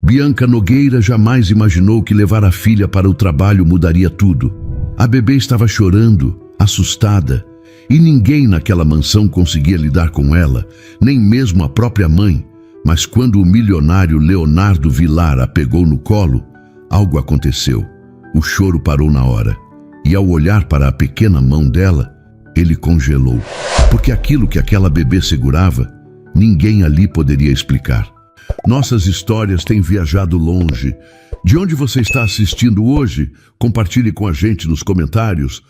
Bianca Nogueira jamais imaginou que levar a filha para o trabalho mudaria tudo. A bebê estava chorando, assustada, e ninguém naquela mansão conseguia lidar com ela, nem mesmo a própria mãe. Mas quando o milionário Leonardo Vilar a pegou no colo, algo aconteceu. O choro parou na hora, e ao olhar para a pequena mão dela, ele congelou, porque aquilo que aquela bebê segurava, ninguém ali poderia explicar. Nossas histórias têm viajado longe. De onde você está assistindo hoje? Compartilhe com a gente nos comentários.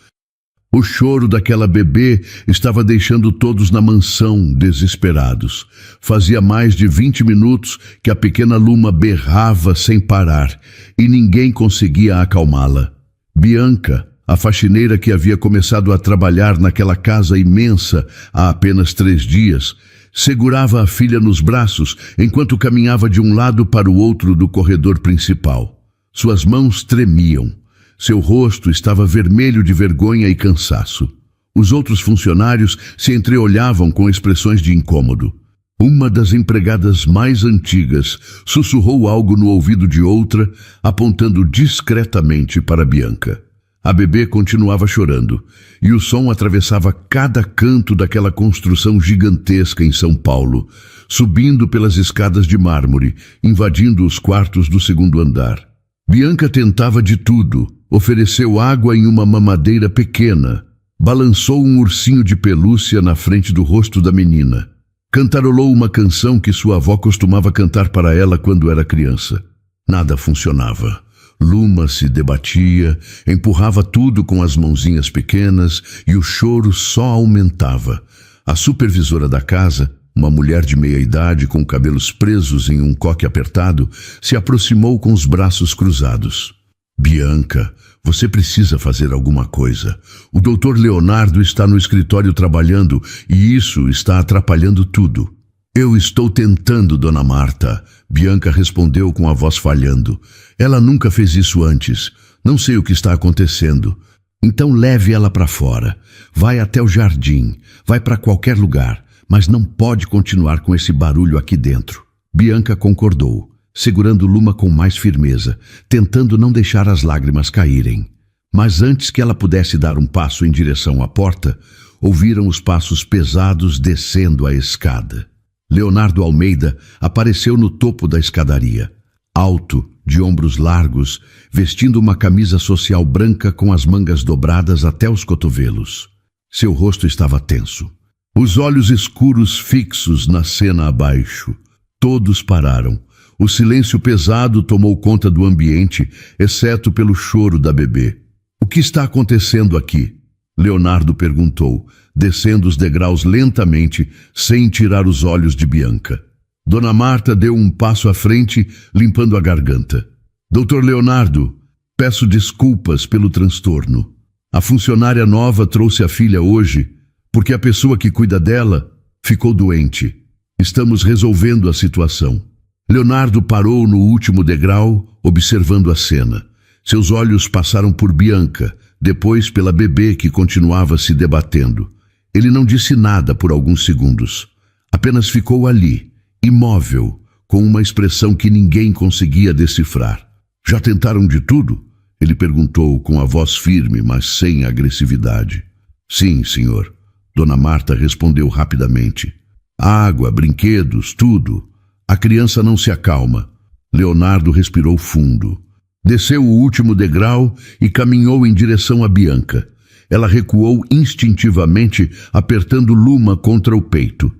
O choro daquela bebê estava deixando todos na mansão desesperados. Fazia mais de 20 minutos que a pequena Luma berrava sem parar e ninguém conseguia acalmá-la. Bianca, a faxineira que havia começado a trabalhar naquela casa imensa há apenas 3 dias, segurava a filha nos braços enquanto caminhava de um lado para o outro do corredor principal. Suas mãos tremiam. Seu rosto estava vermelho de vergonha e cansaço. Os outros funcionários se entreolhavam com expressões de incômodo. Uma das empregadas mais antigas sussurrou algo no ouvido de outra, apontando discretamente para Bianca. A bebê continuava chorando, e o som atravessava cada canto daquela construção gigantesca em São Paulo, subindo pelas escadas de mármore, invadindo os quartos do 2º andar. Bianca tentava de tudo, ofereceu água em uma mamadeira pequena, balançou um ursinho de pelúcia na frente do rosto da menina, cantarolou uma canção que sua avó costumava cantar para ela quando era criança. Nada funcionava. Luma se debatia, empurrava tudo com as mãozinhas pequenas e o choro só aumentava. A supervisora da casa, uma mulher de meia-idade com cabelos presos em um coque apertado, se aproximou com os braços cruzados. Bianca, você precisa fazer alguma coisa. O Dr. Leonardo está no escritório trabalhando e isso está atrapalhando tudo. Eu estou tentando, Dona Marta. Bianca respondeu com a voz falhando. Ela nunca fez isso antes. Não sei o que está acontecendo. Então leve ela para fora. Vai até o jardim. Vai para qualquer lugar. Mas não pode continuar com esse barulho aqui dentro. Bianca concordou, segurando Luma com mais firmeza, tentando não deixar as lágrimas caírem. Mas antes que ela pudesse dar um passo em direção à porta, ouviram os passos pesados descendo a escada. Leonardo Almeida apareceu no topo da escadaria, alto, de ombros largos, vestindo uma camisa social branca com as mangas dobradas até os cotovelos. Seu rosto estava tenso. Os olhos escuros fixos na cena abaixo. Todos pararam. O silêncio pesado tomou conta do ambiente, exceto pelo choro da bebê. O que está acontecendo aqui? Leonardo perguntou, descendo os degraus lentamente, sem tirar os olhos de Bianca. Dona Marta deu um passo à frente, limpando a garganta. Doutor Leonardo, peço desculpas pelo transtorno. A funcionária nova trouxe a filha hoje, porque a pessoa que cuida dela ficou doente. Estamos resolvendo a situação. Leonardo parou no último degrau, observando a cena. Seus olhos passaram por Bianca, depois pela bebê que continuava se debatendo. Ele não disse nada por alguns segundos. Apenas ficou ali, imóvel, com uma expressão que ninguém conseguia decifrar. Já tentaram de tudo? Ele perguntou com a voz firme, mas sem agressividade. Sim, senhor. Dona Marta respondeu rapidamente. Água, brinquedos, tudo. A criança não se acalma. Leonardo respirou fundo. Desceu o último degrau e caminhou em direção a Bianca. Ela recuou instintivamente, apertando Luma contra o peito.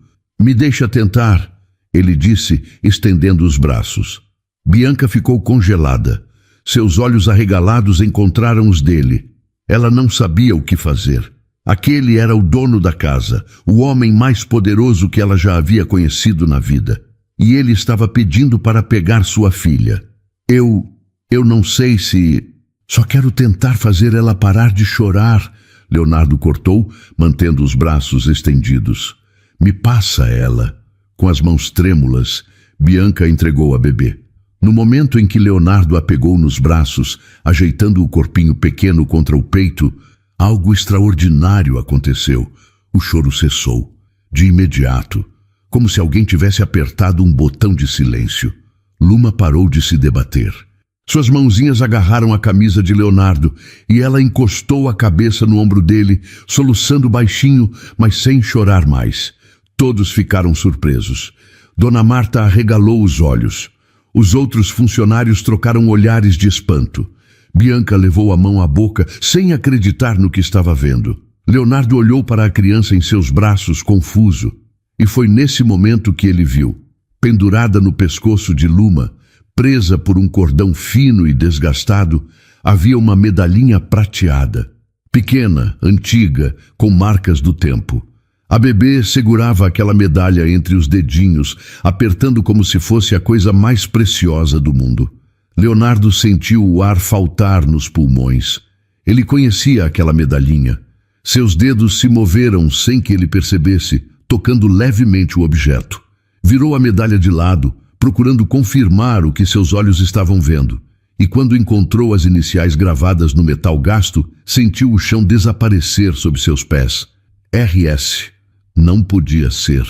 Me deixa tentar, ele disse, estendendo os braços. Bianca ficou congelada. Seus olhos arregalados encontraram os dele. Ela não sabia o que fazer. Aquele era o dono da casa, o homem mais poderoso que ela já havia conhecido na vida. E ele estava pedindo para pegar sua filha. Eu não sei se... Só quero tentar fazer ela parar de chorar, Leonardo cortou, mantendo os braços estendidos. Me passa ela. Com as mãos trêmulas, Bianca entregou a bebê. No momento em que Leonardo a pegou nos braços, ajeitando o corpinho pequeno contra o peito, algo extraordinário aconteceu. O choro cessou, de imediato, como se alguém tivesse apertado um botão de silêncio. Luma parou de se debater. Suas mãozinhas agarraram a camisa de Leonardo e ela encostou a cabeça no ombro dele, soluçando baixinho, mas sem chorar mais. Todos ficaram surpresos. Dona Marta arregalou os olhos. Os outros funcionários trocaram olhares de espanto. Bianca levou a mão à boca, sem acreditar no que estava vendo. Leonardo olhou para a criança em seus braços, confuso. E foi nesse momento que ele viu, pendurada no pescoço de Luma, presa por um cordão fino e desgastado, havia uma medalhinha prateada. Pequena, antiga, com marcas do tempo. A bebê segurava aquela medalha entre os dedinhos, apertando como se fosse a coisa mais preciosa do mundo. Leonardo sentiu o ar faltar nos pulmões. Ele conhecia aquela medalhinha. Seus dedos se moveram sem que ele percebesse, tocando levemente o objeto. Virou a medalha de lado, procurando confirmar o que seus olhos estavam vendo. E quando encontrou as iniciais gravadas no metal gasto, sentiu o chão desaparecer sob seus pés. RS. Não podia ser.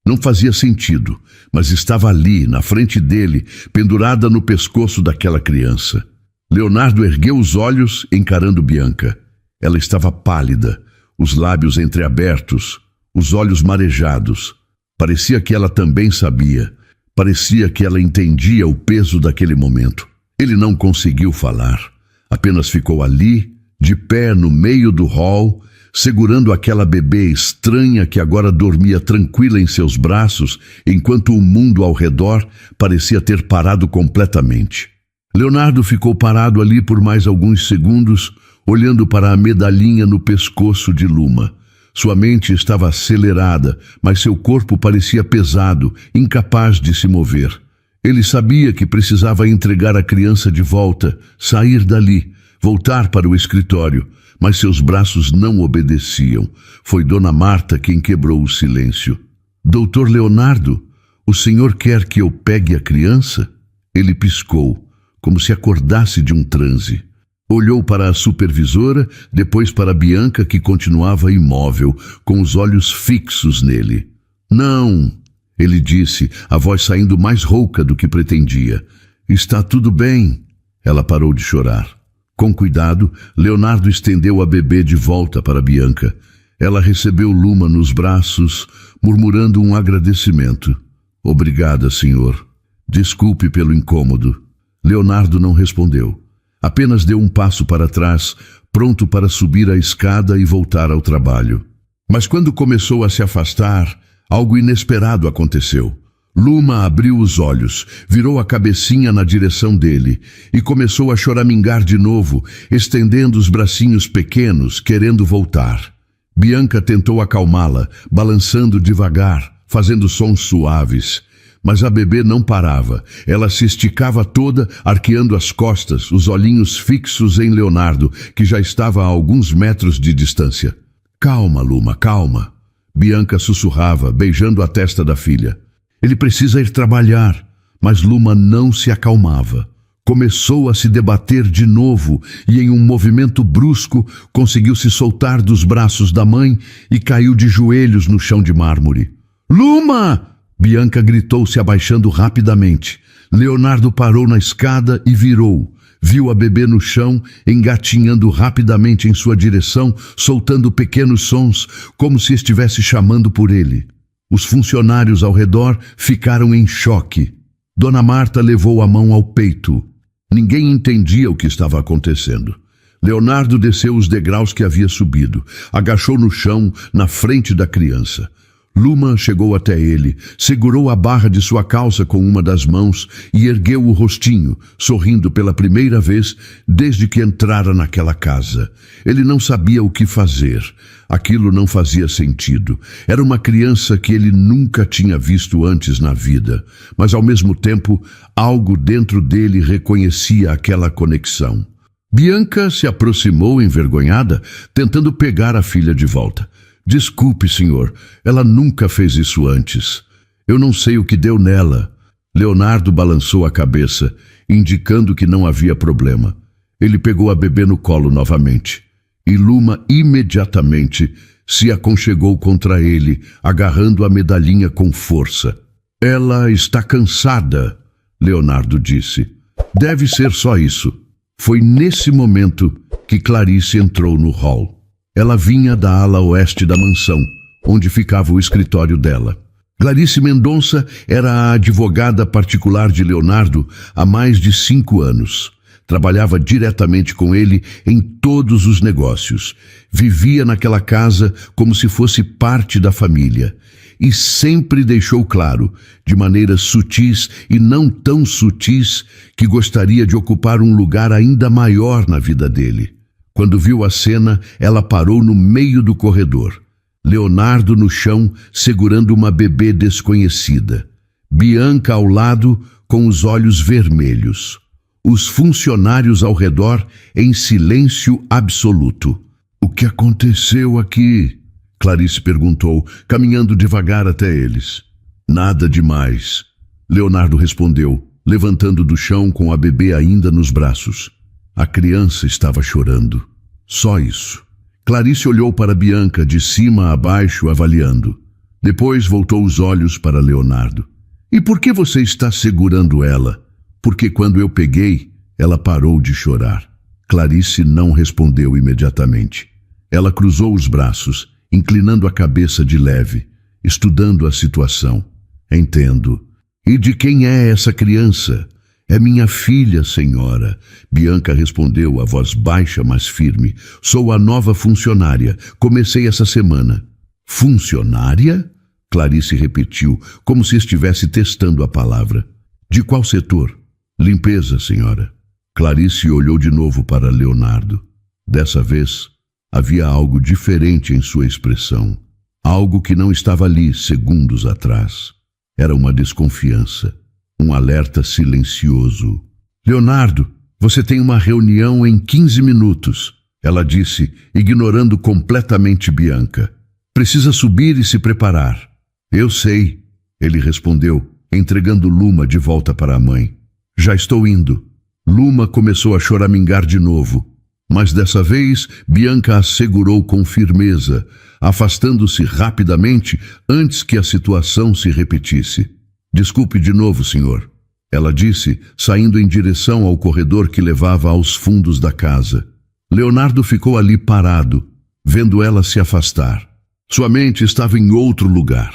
Não fazia sentido, mas estava ali, na frente dele, pendurada no pescoço daquela criança. Leonardo ergueu os olhos, encarando Bianca. Ela estava pálida, os lábios entreabertos, os olhos marejados. Parecia que ela também sabia. Parecia que ela entendia o peso daquele momento. Ele não conseguiu falar. Apenas ficou ali, de pé no meio do hall, segurando aquela bebê estranha que agora dormia tranquila em seus braços, enquanto o mundo ao redor parecia ter parado completamente. Leonardo ficou parado ali por mais alguns segundos, olhando para a medalhinha no pescoço de Luma. Sua mente estava acelerada, mas seu corpo parecia pesado, incapaz de se mover. Ele sabia que precisava entregar a criança de volta, sair dali, voltar para o escritório, mas seus braços não obedeciam. Foi Dona Marta quem quebrou o silêncio. Doutor Leonardo, o senhor quer que eu pegue a criança? Ele piscou, como se acordasse de um transe. Olhou para a supervisora, depois para Bianca, que continuava imóvel, com os olhos fixos nele. Não, ele disse, a voz saindo mais rouca do que pretendia. Está tudo bem. Ela parou de chorar. Com cuidado, Leonardo estendeu a bebê de volta para Bianca. Ela recebeu Luma nos braços, murmurando um agradecimento. Obrigada, senhor. Desculpe pelo incômodo. Leonardo não respondeu. Apenas deu um passo para trás, pronto para subir a escada e voltar ao trabalho. Mas quando começou a se afastar, algo inesperado aconteceu. Luma abriu os olhos, virou a cabecinha na direção dele e começou a choramingar de novo, estendendo os bracinhos pequenos, querendo voltar. Bianca tentou acalmá-la, balançando devagar, fazendo sons suaves. Mas a bebê não parava. Ela se esticava toda, arqueando as costas, os olhinhos fixos em Leonardo, que já estava a alguns metros de distância. Calma, Luma, calma. Bianca sussurrava, beijando a testa da filha. Ele precisa ir trabalhar, mas Luma não se acalmava. Começou a se debater de novo e, em um movimento brusco, conseguiu se soltar dos braços da mãe e caiu de joelhos no chão de mármore. Luma! Bianca gritou, se abaixando rapidamente. Leonardo parou na escada e virou. Viu a bebê no chão, engatinhando rapidamente em sua direção, soltando pequenos sons, como se estivesse chamando por ele. Os funcionários ao redor ficaram em choque. Dona Marta levou a mão ao peito. Ninguém entendia o que estava acontecendo. Leonardo desceu os degraus que havia subido, agachou no chão, na frente da criança. Luma chegou até ele, segurou a barra de sua calça com uma das mãos e ergueu o rostinho, sorrindo pela primeira vez desde que entrara naquela casa. Ele não sabia o que fazer. Aquilo não fazia sentido. Era uma criança que ele nunca tinha visto antes na vida, mas ao mesmo tempo, algo dentro dele reconhecia aquela conexão. Bianca se aproximou envergonhada, tentando pegar a filha de volta. Desculpe, senhor, ela nunca fez isso antes. Eu não sei o que deu nela. Leonardo balançou a cabeça, indicando que não havia problema. Ele pegou a bebê no colo novamente. E Luma imediatamente se aconchegou contra ele, agarrando a medalhinha com força. Ela está cansada. Leonardo disse. Deve ser só isso. Foi nesse momento que Clarice entrou no hall. Ela vinha da ala oeste da mansão, onde ficava o escritório dela. Clarice Mendonça era a advogada particular de Leonardo há mais de 5 anos. Trabalhava diretamente com ele em todos os negócios. Vivia naquela casa como se fosse parte da família. E sempre deixou claro, de maneiras sutis e não tão sutis, que gostaria de ocupar um lugar ainda maior na vida dele. Quando viu a cena, ela parou no meio do corredor. Leonardo no chão, segurando uma bebê desconhecida. Bianca ao lado, com os olhos vermelhos. Os funcionários ao redor em silêncio absoluto. O que aconteceu aqui? Clarice perguntou, caminhando devagar até eles. Nada demais. Leonardo respondeu, levantando do chão com a bebê ainda nos braços. A criança estava chorando. Só isso. Clarice olhou para Bianca de cima a baixo, avaliando. Depois voltou os olhos para Leonardo. E por que você está segurando ela? Porque quando eu peguei, ela parou de chorar. Clarice não respondeu imediatamente. Ela cruzou os braços, inclinando a cabeça de leve, estudando a situação. Entendo. E de quem é essa criança? É minha filha, senhora. Bianca respondeu, a voz baixa, mas firme. Sou a nova funcionária. Comecei essa semana. Funcionária? Clarice repetiu, como se estivesse testando a palavra. De qual setor? Limpeza, senhora. Clarice olhou de novo para Leonardo. Dessa vez, havia algo diferente em sua expressão. Algo que não estava ali segundos atrás. Era uma desconfiança. Um alerta silencioso. Leonardo, você tem uma reunião em 15 minutos, ela disse, ignorando completamente Bianca. Precisa subir e se preparar. Eu sei, ele respondeu, entregando Luma de volta para a mãe. Já estou indo. Luma começou a choramingar de novo, mas dessa vez Bianca a segurou com firmeza, afastando-se rapidamente antes que a situação se repetisse. Desculpe de novo, senhor, ela disse, saindo em direção ao corredor que levava aos fundos da casa. Leonardo ficou ali parado, vendo ela se afastar. Sua mente estava em outro lugar.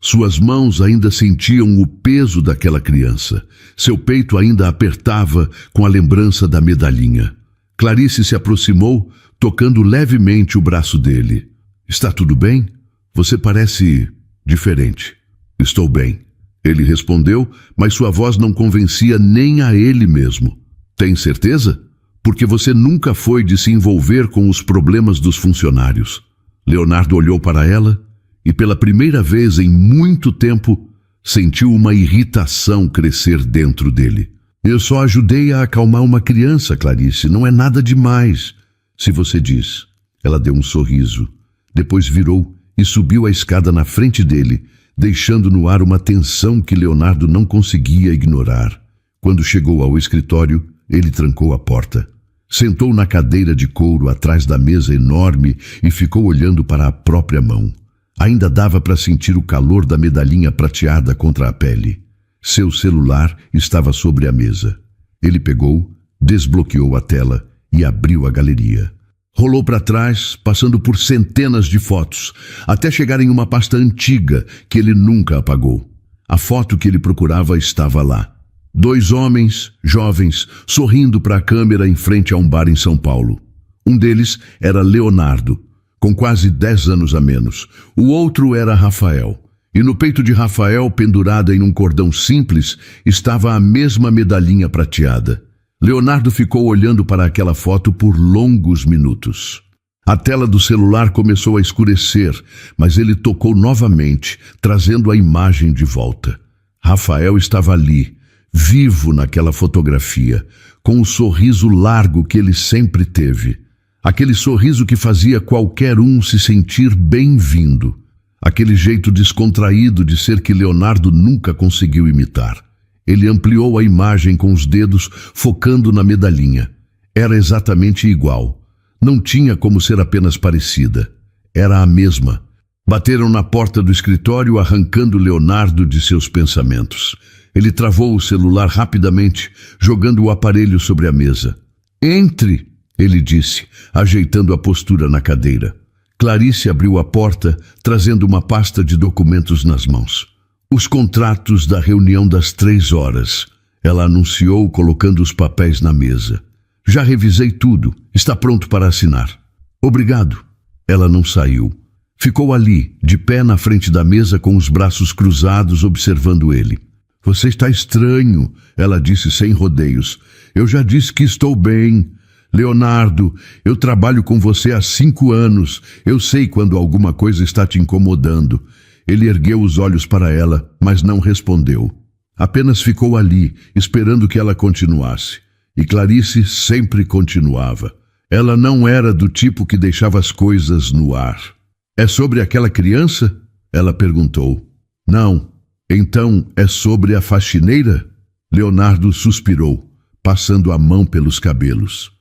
Suas mãos ainda sentiam o peso daquela criança. Seu peito ainda apertava com a lembrança da medalhinha. Clarice se aproximou, tocando levemente o braço dele. Está tudo bem? Você parece diferente. Estou bem. Ele respondeu, mas sua voz não convencia nem a ele mesmo. Tem certeza? Porque você nunca foi de se envolver com os problemas dos funcionários. Leonardo olhou para ela e, pela primeira vez em muito tempo, sentiu uma irritação crescer dentro dele. Eu só ajudei a acalmar uma criança, Clarice. Não é nada demais, se você diz. Ela deu um sorriso. Depois virou e subiu a escada na frente dele, deixando no ar uma tensão que Leonardo não conseguia ignorar. Quando chegou ao escritório, ele trancou a porta. Sentou na cadeira de couro atrás da mesa enorme e ficou olhando para a própria mão. Ainda dava para sentir o calor da medalhinha prateada contra a pele. Seu celular estava sobre a mesa. Ele pegou, desbloqueou a tela e abriu a galeria. Rolou para trás, passando por centenas de fotos, até chegar em uma pasta antiga que ele nunca apagou. A foto que ele procurava estava lá. 2 homens, jovens, sorrindo para a câmera em frente a um bar em São Paulo. Um deles era Leonardo, com quase 10 anos a menos. O outro era Rafael. E no peito de Rafael, pendurada em um cordão simples, estava a mesma medalhinha prateada. Leonardo ficou olhando para aquela foto por longos minutos. A tela do celular começou a escurecer, mas ele tocou novamente, trazendo a imagem de volta. Rafael estava ali, vivo naquela fotografia, com o sorriso largo que ele sempre teve. Aquele sorriso que fazia qualquer um se sentir bem-vindo. Aquele jeito descontraído de ser que Leonardo nunca conseguiu imitar. Ele ampliou a imagem com os dedos, focando na medalhinha. Era exatamente igual. Não tinha como ser apenas parecida. Era a mesma. Bateram na porta do escritório, arrancando Leonardo de seus pensamentos. Ele travou o celular rapidamente, jogando o aparelho sobre a mesa. Entre, ele disse, ajeitando a postura na cadeira. Clarice abriu a porta, trazendo uma pasta de documentos nas mãos. Os contratos da reunião das 3 horas. Ela anunciou, colocando os papéis na mesa. Já revisei tudo. Está pronto para assinar. Obrigado. Ela não saiu. Ficou ali, de pé na frente da mesa, com os braços cruzados, observando ele. Você está estranho, ela disse sem rodeios. Eu já disse que estou bem. Leonardo, eu trabalho com você há 5 anos. Eu sei quando alguma coisa está te incomodando. Ele ergueu os olhos para ela, mas não respondeu. Apenas ficou ali, esperando que ela continuasse. E Clarice sempre continuava. Ela não era do tipo que deixava as coisas no ar. É sobre aquela criança? Ela perguntou. Não. Então é sobre a faxineira? Leonardo suspirou, passando a mão pelos cabelos.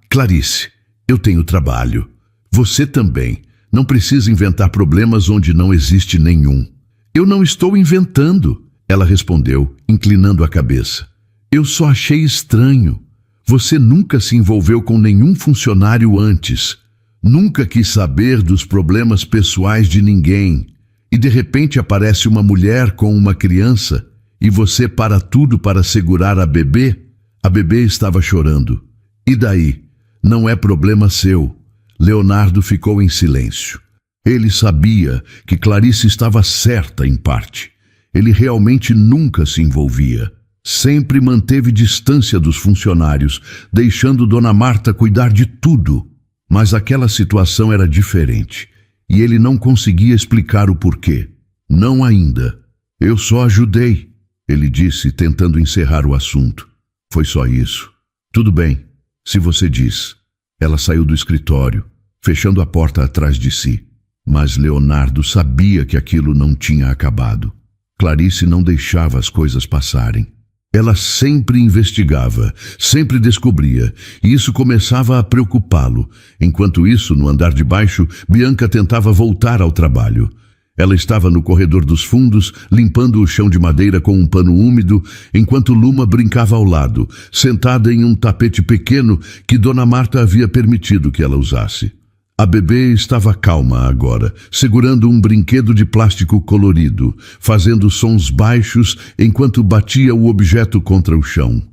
Clarice, eu tenho trabalho. Você também. Não precisa inventar problemas onde não existe nenhum. Eu não estou inventando, ela respondeu, inclinando a cabeça. Eu só achei estranho. Você nunca se envolveu com nenhum funcionário antes. Nunca quis saber dos problemas pessoais de ninguém. E de repente aparece uma mulher com uma criança e você para tudo para segurar a bebê? A bebê estava chorando. E daí? Não é problema seu. Leonardo ficou em silêncio. Ele sabia que Clarice estava certa em parte. Ele realmente nunca se envolvia. Sempre manteve distância dos funcionários, deixando Dona Marta cuidar de tudo. Mas aquela situação era diferente. E ele não conseguia explicar o porquê. Não ainda. Eu só ajudei, ele disse, tentando encerrar o assunto. Foi só isso. Tudo bem, se você diz. Ela saiu do escritório, fechando a porta atrás de si. Mas Leonardo sabia que aquilo não tinha acabado. Clarice não deixava as coisas passarem. Ela sempre investigava, sempre descobria, e isso começava a preocupá-lo. Enquanto isso, no andar de baixo, Bianca tentava voltar ao trabalho. Ela estava no corredor dos fundos, limpando o chão de madeira com um pano úmido, enquanto Luma brincava ao lado, sentada em um tapete pequeno que Dona Marta havia permitido que ela usasse. A bebê estava calma agora, segurando um brinquedo de plástico colorido, fazendo sons baixos enquanto batia o objeto contra o chão.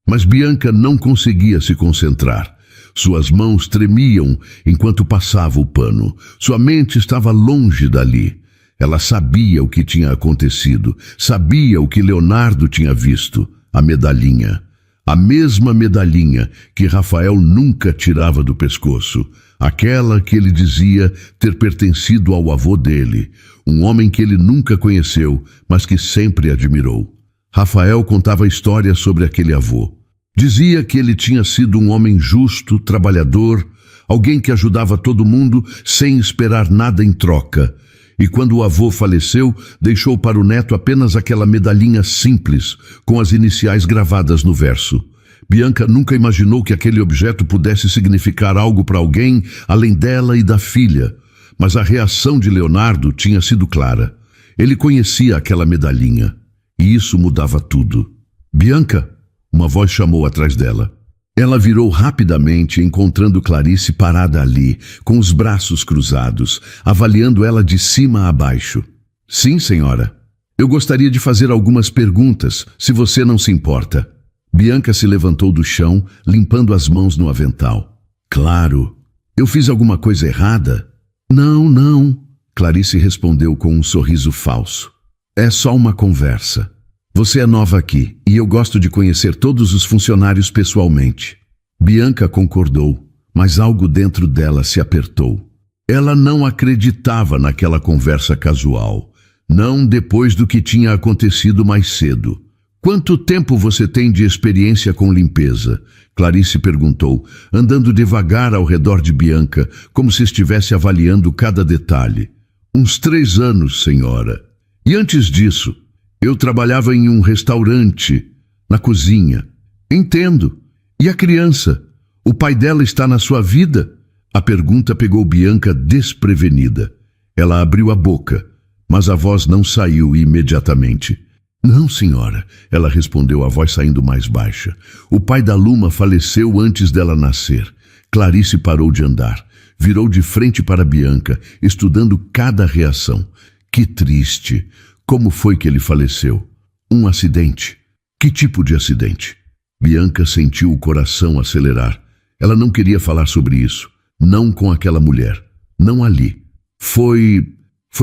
Mas Bianca não conseguia se concentrar. Suas mãos tremiam enquanto passava o pano. Sua mente estava longe dali. Ela sabia o que tinha acontecido, sabia o que Leonardo tinha visto, a medalhinha. A mesma medalhinha que Rafael nunca tirava do pescoço. Aquela que ele dizia ter pertencido ao avô dele, um homem que ele nunca conheceu, mas que sempre admirou. Rafael contava histórias sobre aquele avô. Dizia que ele tinha sido um homem justo, trabalhador, alguém que ajudava todo mundo sem esperar nada em troca. E quando o avô faleceu, deixou para o neto apenas aquela medalhinha simples, com as iniciais gravadas no verso. Bianca nunca imaginou que aquele objeto pudesse significar algo para alguém além dela e da filha. Mas a reação de Leonardo tinha sido clara. Ele conhecia aquela medalhinha. E isso mudava tudo. Bianca! Uma voz chamou atrás dela. Ela virou rapidamente, encontrando Clarice parada ali, com os braços cruzados, avaliando ela de cima a baixo. Sim, senhora. Eu gostaria de fazer algumas perguntas, se você não se importa. Bianca se levantou do chão, limpando as mãos no avental. Claro. Eu fiz alguma coisa errada? Não. Clarice respondeu com um sorriso falso. É só uma conversa. Você é nova aqui e eu gosto de conhecer todos os funcionários pessoalmente. Bianca concordou, mas algo dentro dela se apertou. Ela não acreditava naquela conversa casual. Não depois do que tinha acontecido mais cedo. Quanto tempo você tem de experiência com limpeza? Clarice perguntou, andando devagar ao redor de Bianca, como se estivesse avaliando cada detalhe. Uns 3 anos, senhora. E antes disso, eu trabalhava em um restaurante, na cozinha. Entendo. E a criança? O pai dela está na sua vida? A pergunta pegou Bianca desprevenida. Ela abriu a boca, mas a voz não saiu imediatamente. Não, senhora, ela respondeu, a voz saindo mais baixa. O pai da Luma faleceu antes dela nascer. Clarice parou de andar. Virou de frente para Bianca, estudando cada reação. Que triste. Como foi que ele faleceu? Um acidente. Que tipo de acidente? Bianca sentiu o coração acelerar. Ela não queria falar sobre isso. Não com aquela mulher. Não ali. Foi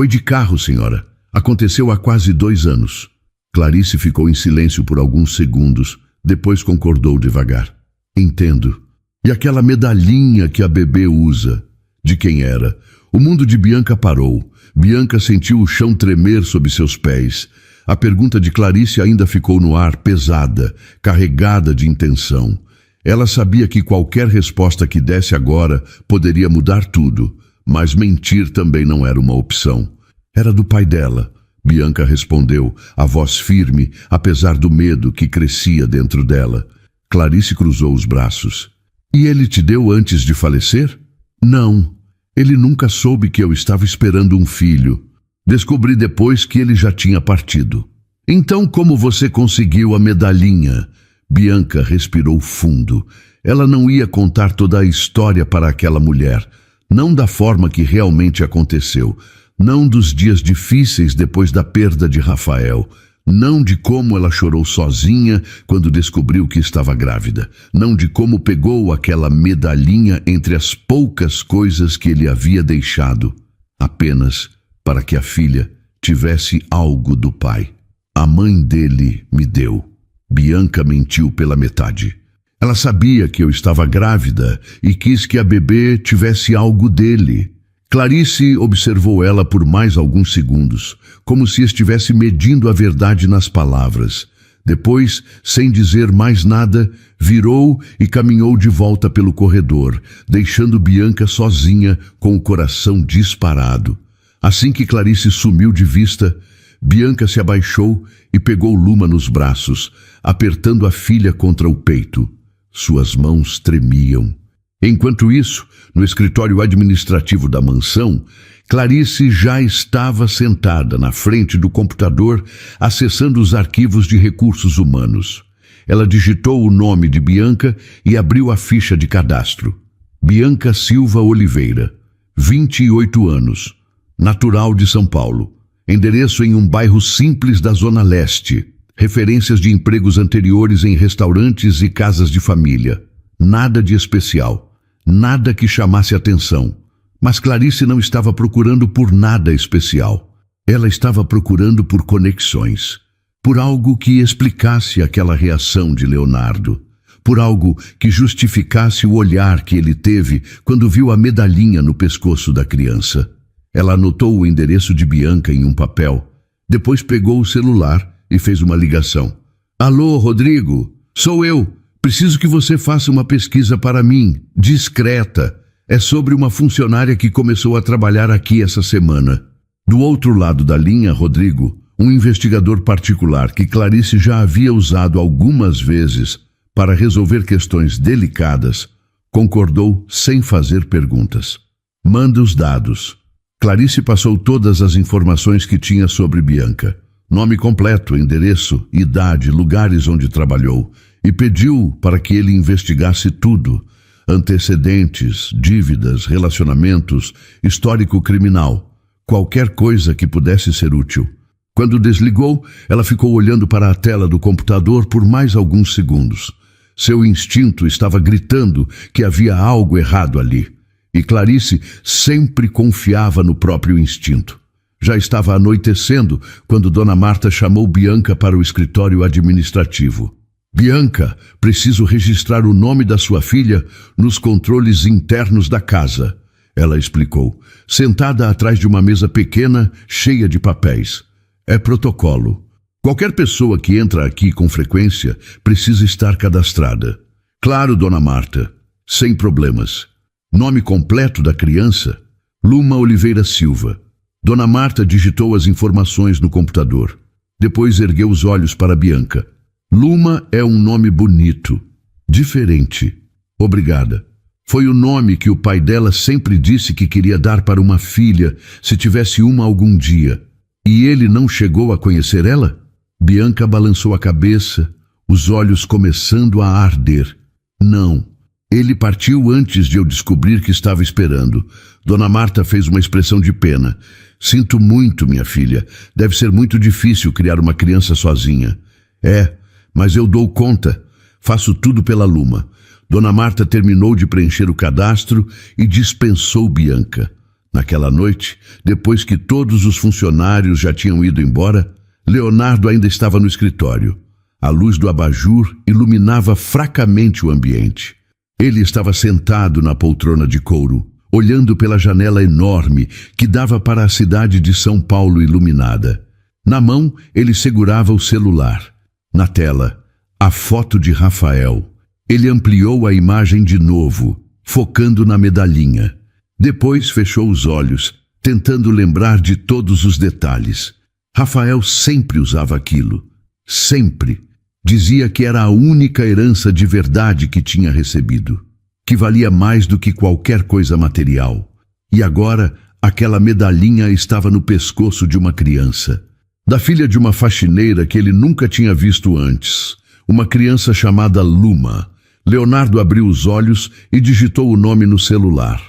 de carro, senhora. Aconteceu há quase 2 anos. Clarice ficou em silêncio por alguns segundos. Depois concordou devagar. Entendo. E aquela medalhinha que a bebê usa? De quem era? O mundo de Bianca parou. Bianca sentiu o chão tremer sob seus pés. A pergunta de Clarice ainda ficou no ar, pesada, carregada de intenção. Ela sabia que qualquer resposta que desse agora poderia mudar tudo, mas mentir também não era uma opção. Era do pai dela. Bianca respondeu, a voz firme, apesar do medo que crescia dentro dela. Clarice cruzou os braços. E ele te deu antes de falecer? Não. Ele nunca soube que eu estava esperando um filho. Descobri depois que ele já tinha partido. Então como você conseguiu a medalhinha? Bianca respirou fundo. Ela não ia contar toda a história para aquela mulher. Não da forma que realmente aconteceu. Não dos dias difíceis depois da perda de Rafael. Não de como ela chorou sozinha quando descobriu que estava grávida. Não de como pegou aquela medalhinha entre as poucas coisas que ele havia deixado. Apenas para que a filha tivesse algo do pai. A mãe dele me deu. Bianca mentiu pela metade. Ela sabia que eu estava grávida e quis que a bebê tivesse algo dele. Clarice observou ela por mais alguns segundos, como se estivesse medindo a verdade nas palavras. Depois, sem dizer mais nada, virou e caminhou de volta pelo corredor, deixando Bianca sozinha com o coração disparado. Assim que Clarice sumiu de vista, Bianca se abaixou e pegou Luma nos braços, apertando a filha contra o peito. Suas mãos tremiam. Enquanto isso, no escritório administrativo da mansão, Clarice já estava sentada na frente do computador, acessando os arquivos de recursos humanos. Ela digitou o nome de Bianca e abriu a ficha de cadastro. Bianca Silva Oliveira, 28 anos, natural de São Paulo. Endereço em um bairro simples da Zona Leste. Referências de empregos anteriores em restaurantes e casas de família. Nada de especial. Nada que chamasse atenção. Mas Clarice não estava procurando por nada especial. Ela estava procurando por conexões. Por algo que explicasse aquela reação de Leonardo. Por algo que justificasse o olhar que ele teve quando viu a medalhinha no pescoço da criança. Ela anotou o endereço de Bianca em um papel. Depois pegou o celular e fez uma ligação. Alô, Rodrigo? Sou eu. Preciso que você faça uma pesquisa para mim, discreta. É sobre uma funcionária que começou a trabalhar aqui essa semana. Do outro lado da linha, Rodrigo, um investigador particular que Clarice já havia usado algumas vezes para resolver questões delicadas, concordou sem fazer perguntas. Manda os dados. Clarice passou todas as informações que tinha sobre Bianca. Nome completo, endereço, idade, lugares onde trabalhou. E pediu para que ele investigasse tudo. Antecedentes, dívidas, relacionamentos, histórico criminal. Qualquer coisa que pudesse ser útil. Quando desligou, ela ficou olhando para a tela do computador por mais alguns segundos. Seu instinto estava gritando que havia algo errado ali. E Clarice sempre confiava no próprio instinto. Já estava anoitecendo quando Dona Marta chamou Bianca para o escritório administrativo. Bianca, preciso registrar o nome da sua filha nos controles internos da casa, ela explicou, sentada atrás de uma mesa pequena, cheia de papéis. É protocolo. Qualquer pessoa que entra aqui com frequência precisa estar cadastrada. Claro, Dona Marta, sem problemas. Nome completo da criança? Luma Oliveira Silva. Dona Marta digitou as informações no computador. Depois ergueu os olhos para Bianca. Luma é um nome bonito, diferente. Obrigada. Foi o nome que o pai dela sempre disse que queria dar para uma filha, se tivesse uma algum dia. E ele não chegou a conhecer ela? Bianca balançou a cabeça, os olhos começando a arder. Não. Ele partiu antes de eu descobrir que estava esperando. Dona Marta fez uma expressão de pena. Sinto muito, minha filha. Deve ser muito difícil criar uma criança sozinha. É, mas eu dou conta. Faço tudo pela Luma. Dona Marta terminou de preencher o cadastro e dispensou Bianca. Naquela noite, depois que todos os funcionários já tinham ido embora, Leonardo ainda estava no escritório. A luz do abajur iluminava fracamente o ambiente. Ele estava sentado na poltrona de couro, olhando pela janela enorme que dava para a cidade de São Paulo iluminada. Na mão, ele segurava o celular. Na tela, a foto de Rafael. Ele ampliou a imagem de novo, focando na medalhinha. Depois fechou os olhos, tentando lembrar de todos os detalhes. Rafael sempre usava aquilo. Sempre. Dizia que era a única herança de verdade que tinha recebido, que valia mais do que qualquer coisa material. E agora, aquela medalhinha estava no pescoço de uma criança. Da filha de uma faxineira que ele nunca tinha visto antes. Uma criança chamada Luma. Leonardo abriu os olhos e digitou o nome no celular.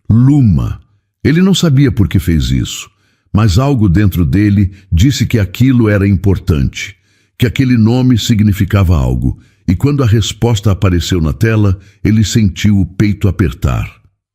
Luma. Ele não sabia por que fez isso, mas algo dentro dele disse que aquilo era importante, que aquele nome significava algo, e quando a resposta apareceu na tela, ele sentiu o peito apertar.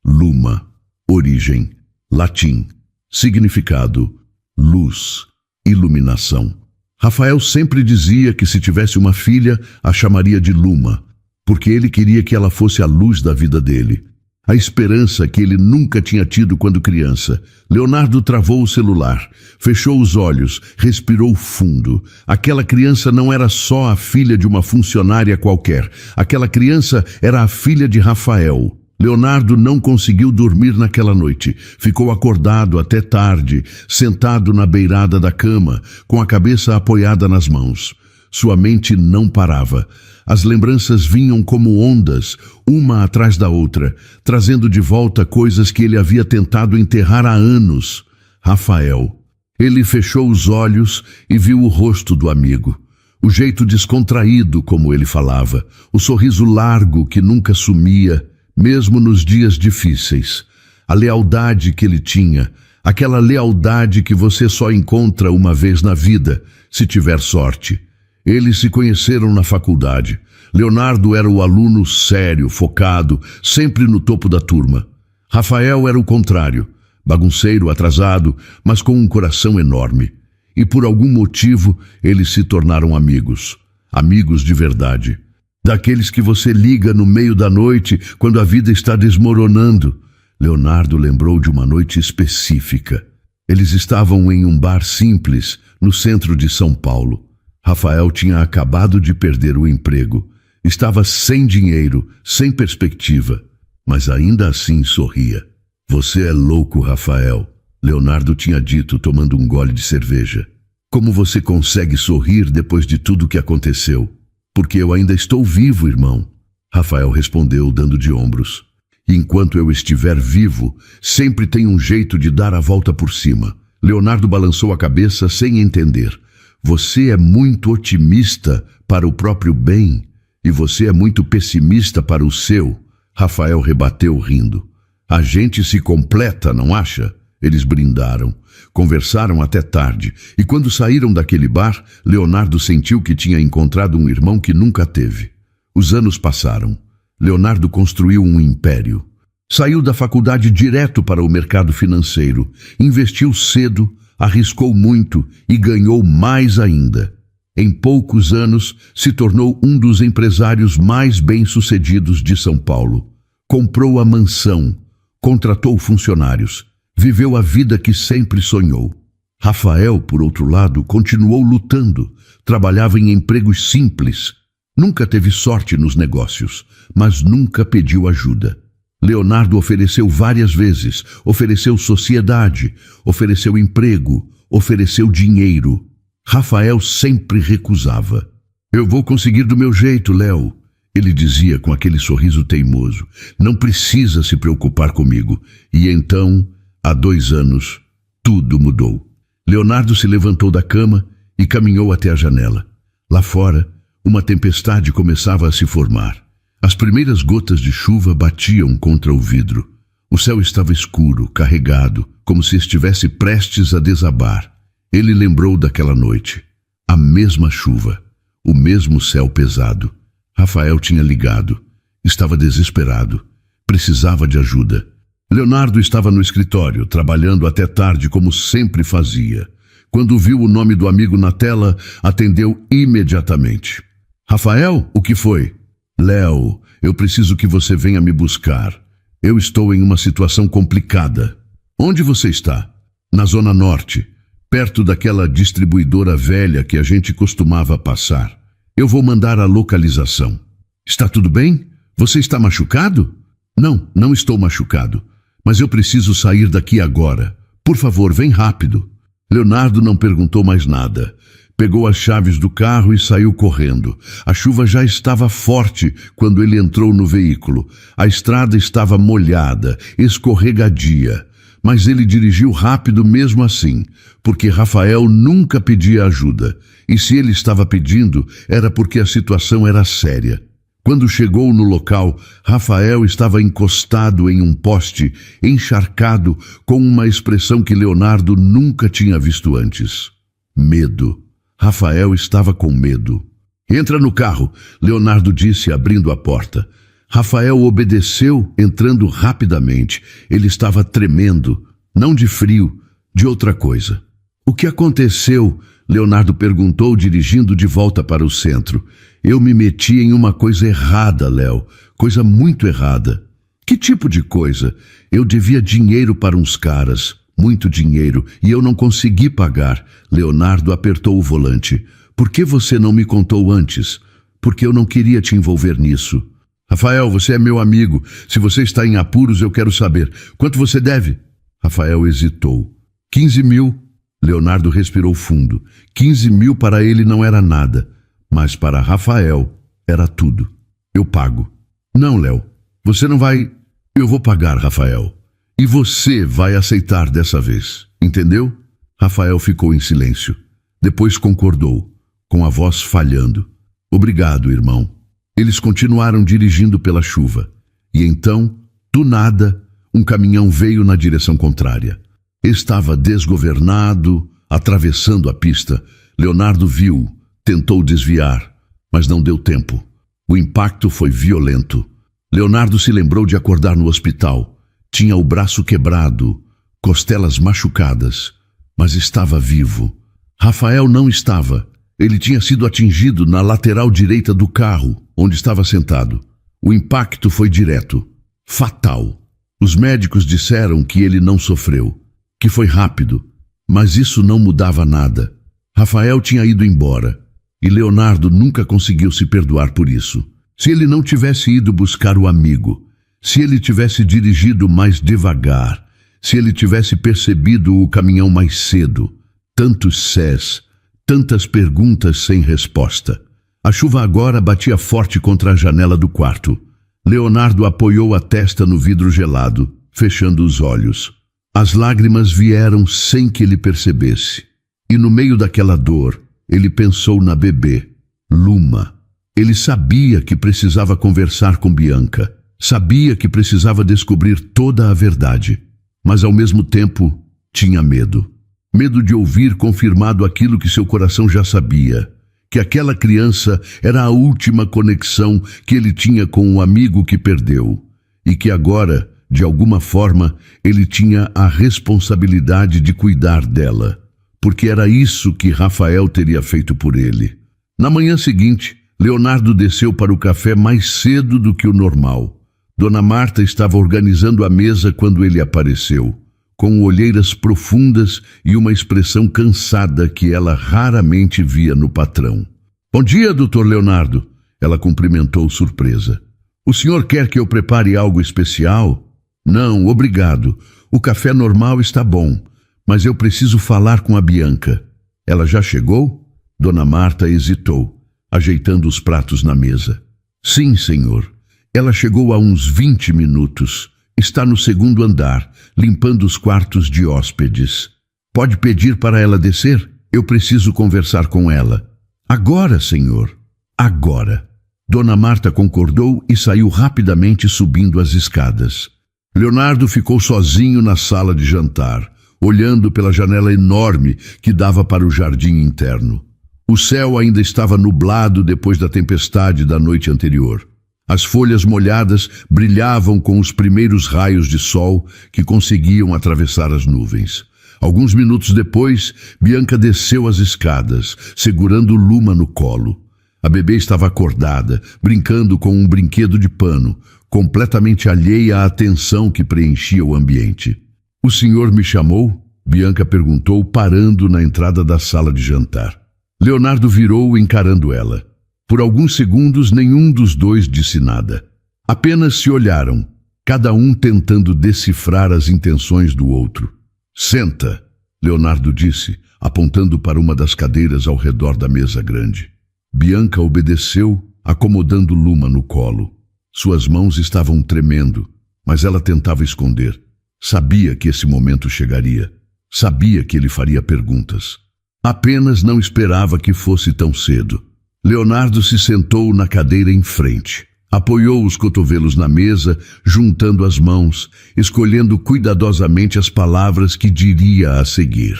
Luma. Origem. Latim. Significado. Luz. Iluminação. Rafael sempre dizia que se tivesse uma filha, a chamaria de Luma, porque ele queria que ela fosse a luz da vida dele. A esperança que ele nunca tinha tido quando criança. Leonardo travou o celular, fechou os olhos, respirou fundo. Aquela criança não era só a filha de uma funcionária qualquer. Aquela criança era a filha de Rafael. Leonardo não conseguiu dormir naquela noite. Ficou acordado até tarde, sentado na beirada da cama, com a cabeça apoiada nas mãos. Sua mente não parava. As lembranças vinham como ondas, uma atrás da outra, trazendo de volta coisas que ele havia tentado enterrar há anos. Rafael. Ele fechou os olhos e viu o rosto do amigo. O jeito descontraído como ele falava, o sorriso largo que nunca sumia, mesmo nos dias difíceis. A lealdade que ele tinha, aquela lealdade que você só encontra uma vez na vida, se tiver sorte. Eles se conheceram na faculdade. Leonardo era o aluno sério, focado, sempre no topo da turma. Rafael era o contrário, bagunceiro, atrasado, mas com um coração enorme. E por algum motivo, eles se tornaram amigos. Amigos de verdade. Daqueles que você liga no meio da noite, quando a vida está desmoronando. Leonardo lembrou de uma noite específica. Eles estavam em um bar simples, no centro de São Paulo. Rafael tinha acabado de perder o emprego. Estava sem dinheiro, sem perspectiva, mas ainda assim sorria. Você é louco, Rafael, Leonardo tinha dito tomando um gole de cerveja. Como você consegue sorrir depois de tudo o que aconteceu? Porque eu ainda estou vivo, irmão. Rafael respondeu, dando de ombros. Enquanto eu estiver vivo, sempre tem um jeito de dar a volta por cima. Leonardo balançou a cabeça sem entender. Você é muito otimista para o próprio bem e você é muito pessimista para o seu. Rafael rebateu rindo. A gente se completa, não acha? Eles brindaram, conversaram até tarde e quando saíram daquele bar, Leonardo sentiu que tinha encontrado um irmão que nunca teve. Os anos passaram. Leonardo construiu um império. Saiu da faculdade direto para o mercado financeiro, investiu cedo, arriscou muito e ganhou mais ainda. Em poucos anos, se tornou um dos empresários mais bem-sucedidos de São Paulo. Comprou a mansão, contratou funcionários, viveu a vida que sempre sonhou. Rafael, por outro lado, continuou lutando, trabalhava em empregos simples. Nunca teve sorte nos negócios, mas nunca pediu ajuda. Leonardo ofereceu várias vezes, ofereceu sociedade, ofereceu emprego, ofereceu dinheiro. Rafael sempre recusava. Eu vou conseguir do meu jeito, Léo, ele dizia com aquele sorriso teimoso. Não precisa se preocupar comigo. E então, há 2 anos, tudo mudou. Leonardo se levantou da cama e caminhou até a janela. Lá fora, uma tempestade começava a se formar. As primeiras gotas de chuva batiam contra o vidro. O céu estava escuro, carregado, como se estivesse prestes a desabar. Ele lembrou daquela noite. A mesma chuva, o mesmo céu pesado. Rafael tinha ligado. Estava desesperado. Precisava de ajuda. Leonardo estava no escritório, trabalhando até tarde como sempre fazia. Quando viu o nome do amigo na tela, atendeu imediatamente. Rafael, o que foi? Léo, eu preciso que você venha me buscar. Eu estou em uma situação complicada. Onde você está? Na Zona Norte, perto daquela distribuidora velha que a gente costumava passar. Eu vou mandar a localização. Está tudo bem? Você está machucado? Não, não estou machucado. Mas eu preciso sair daqui agora. Por favor, vem rápido. Leonardo não perguntou mais nada. Pegou as chaves do carro e saiu correndo. A chuva já estava forte quando ele entrou no veículo. A estrada estava molhada, escorregadia. Mas ele dirigiu rápido mesmo assim, porque Rafael nunca pedia ajuda. E se ele estava pedindo, era porque a situação era séria. Quando chegou no local, Rafael estava encostado em um poste, encharcado, com uma expressão que Leonardo nunca tinha visto antes. Medo. Rafael estava com medo. Entra no carro, Leonardo disse, abrindo a porta. Rafael obedeceu, entrando rapidamente. Ele estava tremendo, não de frio, de outra coisa. O que aconteceu? Leonardo perguntou, dirigindo de volta para o centro. Eu me meti em uma coisa errada, Léo. Coisa muito errada. Que tipo de coisa? Eu devia dinheiro para uns caras. Muito dinheiro, e eu não consegui pagar. Leonardo apertou o volante. Por que você não me contou antes? Porque eu não queria te envolver nisso. Rafael, você é meu amigo. Se você está em apuros, eu quero saber. Quanto você deve? Rafael hesitou. 15 mil. Leonardo respirou fundo. 15 mil para ele não era nada. Mas para Rafael, era tudo. Eu pago. Não, Léo. Você não vai... Eu vou pagar, Rafael. E você vai aceitar dessa vez, entendeu? Rafael ficou em silêncio. Depois concordou, com a voz falhando. Obrigado, irmão. Eles continuaram dirigindo pela chuva. E então, do nada, um caminhão veio na direção contrária. Estava desgovernado, atravessando a pista. Leonardo viu, tentou desviar, mas não deu tempo. O impacto foi violento. Leonardo se lembrou de acordar no hospital. Tinha o braço quebrado, costelas machucadas, mas estava vivo. Rafael não estava. Ele tinha sido atingido na lateral direita do carro, onde estava sentado. O impacto foi direto, fatal. Os médicos disseram que ele não sofreu, que foi rápido, mas isso não mudava nada. Rafael tinha ido embora, e Leonardo nunca conseguiu se perdoar por isso. Se ele não tivesse ido buscar o amigo, se ele tivesse dirigido mais devagar, se ele tivesse percebido o caminhão mais cedo, tantos sés, tantas perguntas sem resposta. A chuva agora batia forte contra a janela do quarto. Leonardo apoiou a testa no vidro gelado, fechando os olhos. As lágrimas vieram sem que ele percebesse. E no meio daquela dor, ele pensou na bebê, Luma. Ele sabia que precisava conversar com Bianca. Sabia que precisava descobrir toda a verdade, mas ao mesmo tempo tinha medo. Medo de ouvir confirmado aquilo que seu coração já sabia, que aquela criança era a última conexão que ele tinha com o amigo que perdeu, e que agora, de alguma forma, ele tinha a responsabilidade de cuidar dela, porque era isso que Rafael teria feito por ele. Na manhã seguinte, Leonardo desceu para o café mais cedo do que o normal. Dona Marta estava organizando a mesa quando ele apareceu, com olheiras profundas e uma expressão cansada que ela raramente via no patrão. Bom dia, Dr. Leonardo. Ela cumprimentou surpresa. O senhor quer que eu prepare algo especial? Não, obrigado. O café normal está bom, mas eu preciso falar com a Bianca. Ela já chegou? Dona Marta hesitou, ajeitando os pratos na mesa. Sim, senhor. Ela chegou há uns 20 minutos. Está no segundo andar, limpando os quartos de hóspedes. Pode pedir para ela descer? Eu preciso conversar com ela. Agora, senhor. Agora. Dona Marta concordou e saiu rapidamente subindo as escadas. Leonardo ficou sozinho na sala de jantar, olhando pela janela enorme que dava para o jardim interno. O céu ainda estava nublado depois da tempestade da noite anterior. As folhas molhadas brilhavam com os primeiros raios de sol que conseguiam atravessar as nuvens. Alguns minutos depois, Bianca desceu as escadas, segurando Luma no colo. A bebê estava acordada, brincando com um brinquedo de pano, completamente alheia à atenção que preenchia o ambiente. "O senhor me chamou?" Bianca perguntou, parando na entrada da sala de jantar. Leonardo virou encarando ela. Por alguns segundos, nenhum dos dois disse nada. Apenas se olharam, cada um tentando decifrar as intenções do outro. "Senta", Leonardo disse, apontando para uma das cadeiras ao redor da mesa grande. Bianca obedeceu, acomodando Luma no colo. Suas mãos estavam tremendo, mas ela tentava esconder. Sabia que esse momento chegaria. Sabia que ele faria perguntas. Apenas não esperava que fosse tão cedo. Leonardo se sentou na cadeira em frente. Apoiou os cotovelos na mesa, juntando as mãos, escolhendo cuidadosamente as palavras que diria a seguir.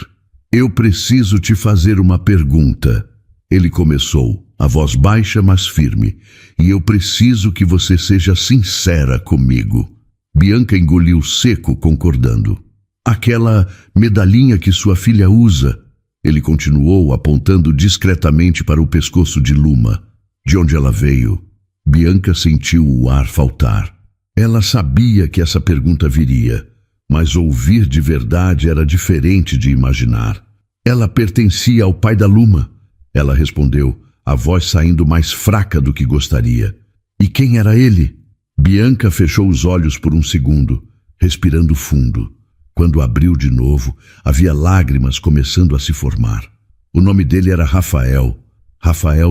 "Eu preciso te fazer uma pergunta." Ele começou, a voz baixa mas firme. "E eu preciso que você seja sincera comigo." Bianca engoliu seco, concordando. "Aquela medalhinha que sua filha usa." Ele continuou, apontando discretamente para o pescoço de Luma. "De onde ela veio?" Bianca sentiu o ar faltar. Ela sabia que essa pergunta viria, mas ouvir de verdade era diferente de imaginar. "Ela pertencia ao pai da Luma." Ela respondeu, a voz saindo mais fraca do que gostaria. "E quem era ele?" Bianca fechou os olhos por um segundo, respirando fundo. Quando abriu de novo, havia lágrimas começando a se formar. O nome dele era Rafael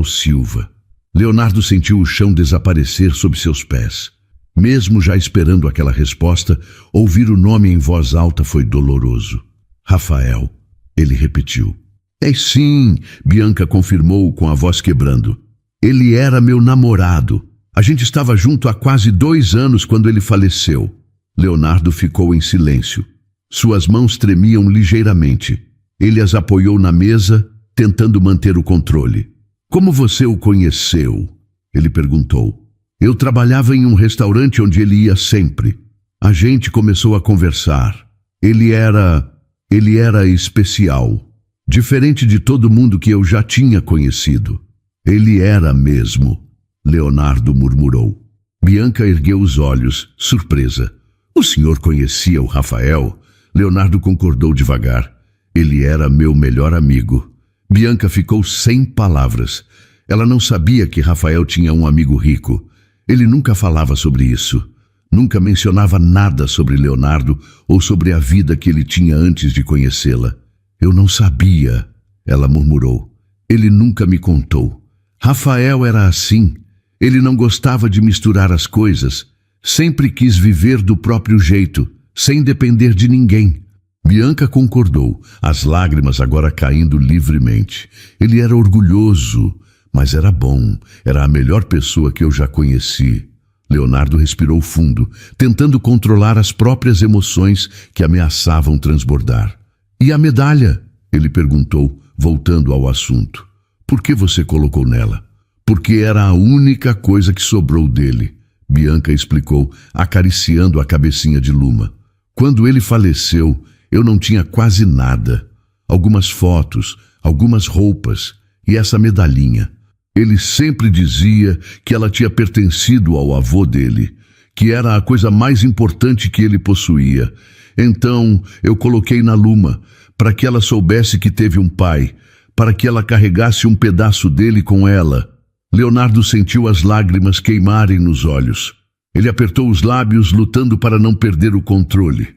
Silva. Leonardo sentiu o chão desaparecer sob seus pés. Mesmo já esperando aquela resposta, ouvir o nome em voz alta foi doloroso. "Rafael", ele repetiu. "É sim", Bianca confirmou com a voz quebrando. "Ele era meu namorado. A gente estava junto há quase 2 anos quando ele faleceu." Leonardo ficou em silêncio. Suas mãos tremiam ligeiramente. Ele as apoiou na mesa, tentando manter o controle. "Como você o conheceu?" ele perguntou. "Eu trabalhava em um restaurante onde ele ia sempre. A gente começou a conversar. Ele era especial. Diferente de todo mundo que eu já tinha conhecido." "Ele era mesmo", Leonardo murmurou. Bianca ergueu os olhos, surpresa. "O senhor conhecia o Rafael?" Leonardo concordou devagar. "Ele era meu melhor amigo." Bianca ficou sem palavras. Ela não sabia que Rafael tinha um amigo rico. Ele nunca falava sobre isso. Nunca mencionava nada sobre Leonardo ou sobre a vida que ele tinha antes de conhecê-la. "Eu não sabia", ela murmurou. "Ele nunca me contou." Rafael era assim. Ele não gostava de misturar as coisas. Sempre quis viver do próprio jeito, sem depender de ninguém. Bianca concordou, as lágrimas agora caindo livremente. "Ele era orgulhoso, mas era bom. Era a melhor pessoa que eu já conheci." Leonardo respirou fundo, tentando controlar as próprias emoções que ameaçavam transbordar. "E a medalha?" ele perguntou, voltando ao assunto. "Por que você colocou nela?" "Porque era a única coisa que sobrou dele", Bianca explicou, acariciando a cabecinha de Luma. "Quando ele faleceu, eu não tinha quase nada. Algumas fotos, algumas roupas e essa medalhinha. Ele sempre dizia que ela tinha pertencido ao avô dele, que era a coisa mais importante que ele possuía. Então eu coloquei na Luma, para que ela soubesse que teve um pai, para que ela carregasse um pedaço dele com ela." Leonardo sentiu as lágrimas queimarem nos olhos. Ele apertou os lábios, lutando para não perder o controle.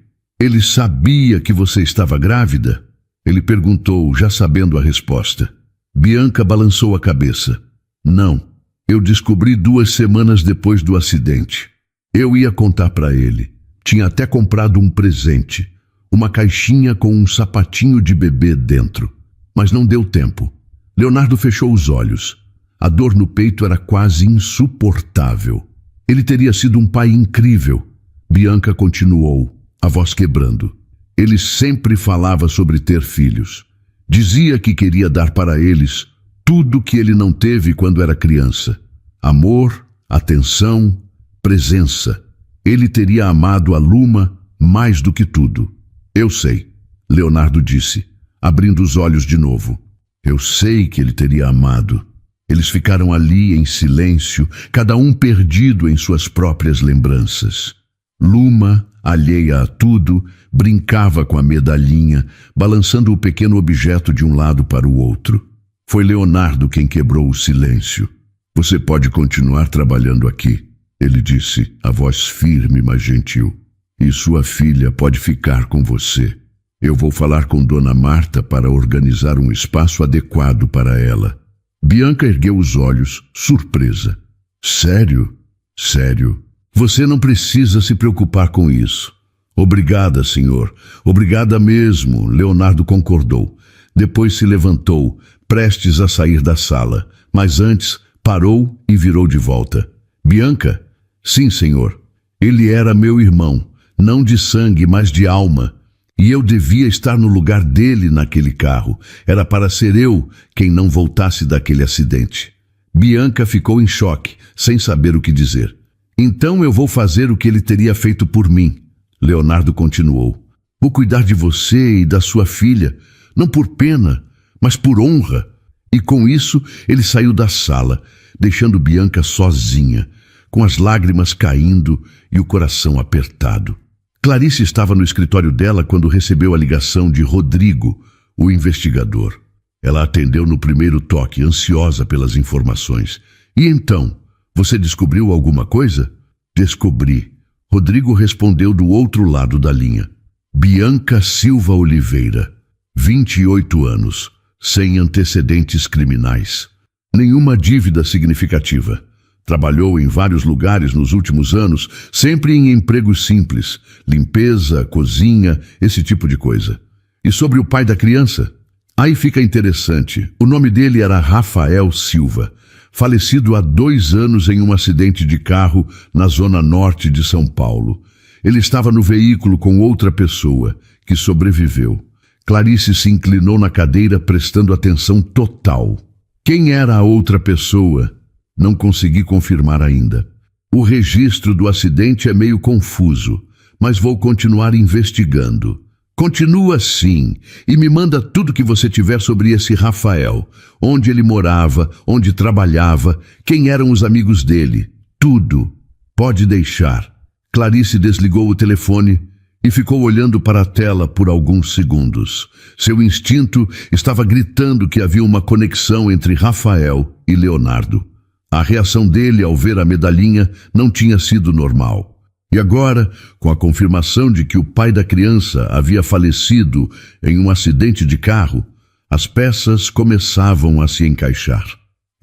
"Ele sabia que você estava grávida?" ele perguntou, já sabendo a resposta. Bianca balançou a cabeça. "Não, eu descobri 2 semanas depois do acidente. Eu ia contar para ele. Tinha até comprado um presente, uma caixinha com um sapatinho de bebê dentro. mas não deu tempo. Leonardo fechou os olhos. A dor no peito era quase insuportável. Ele teria sido um pai incrível. Bianca continuou, a voz quebrando. Ele sempre falava sobre ter filhos. Dizia que queria dar para eles tudo que ele não teve quando era criança. Amor, atenção, presença. Ele teria amado a Luma mais do que tudo. Eu sei, Leonardo disse, abrindo os olhos de novo. Eu sei que ele teria amado. Eles ficaram ali em silêncio, cada um perdido em suas próprias lembranças. Luma, alheia a tudo, brincava com a medalhinha, balançando o pequeno objeto de um lado para o outro. Foi Leonardo quem quebrou o silêncio. Você pode continuar trabalhando aqui, ele disse, a voz firme, mas gentil. E sua filha pode ficar com você. Eu vou falar com Dona Marta para organizar um espaço adequado para ela. Bianca ergueu os olhos, surpresa. Sério? Sério? Você não precisa se preocupar com isso. Obrigada, senhor. Obrigada mesmo, Leonardo concordou. Depois se levantou, prestes a sair da sala, mas antes parou e virou de volta. Bianca? Sim, senhor. Ele era meu irmão, não de sangue, mas de alma. E eu devia estar no lugar dele naquele carro. Era para ser eu quem não voltasse daquele acidente. Bianca ficou em choque, sem saber o que dizer. Então eu vou fazer o que ele teria feito por mim, Leonardo continuou. Vou cuidar de você e da sua filha, não por pena, mas por honra. E com isso ele saiu da sala, deixando Bianca sozinha, com as lágrimas caindo e o coração apertado. Clarice estava no escritório dela quando recebeu a ligação de Rodrigo, o investigador. Ela atendeu no primeiro toque, ansiosa pelas informações. E então, você descobriu alguma coisa? Descobri. Rodrigo respondeu do outro lado da linha. Bianca Silva Oliveira, 28 anos, sem antecedentes criminais. Nenhuma dívida significativa. Trabalhou em vários lugares nos últimos anos, sempre em empregos simples, limpeza, cozinha, esse tipo de coisa. E sobre o pai da criança? Aí fica interessante. O nome dele era Rafael Silva, falecido há 2 anos em um acidente de carro na zona norte de São Paulo. Ele estava no veículo com outra pessoa, que sobreviveu. Clarice se inclinou na cadeira prestando atenção total. Quem era a outra pessoa? Não consegui confirmar ainda. O registro do acidente é meio confuso, mas vou continuar investigando. Continua sim e me manda tudo que você tiver sobre esse Rafael. Onde ele morava, onde trabalhava, quem eram os amigos dele. Tudo. Pode deixar. Clarice desligou o telefone e ficou olhando para a tela por alguns segundos. Seu instinto estava gritando que havia uma conexão entre Rafael e Leonardo. A reação dele ao ver a medalhinha não tinha sido normal. E agora, com a confirmação de que o pai da criança havia falecido em um acidente de carro, as peças começavam a se encaixar.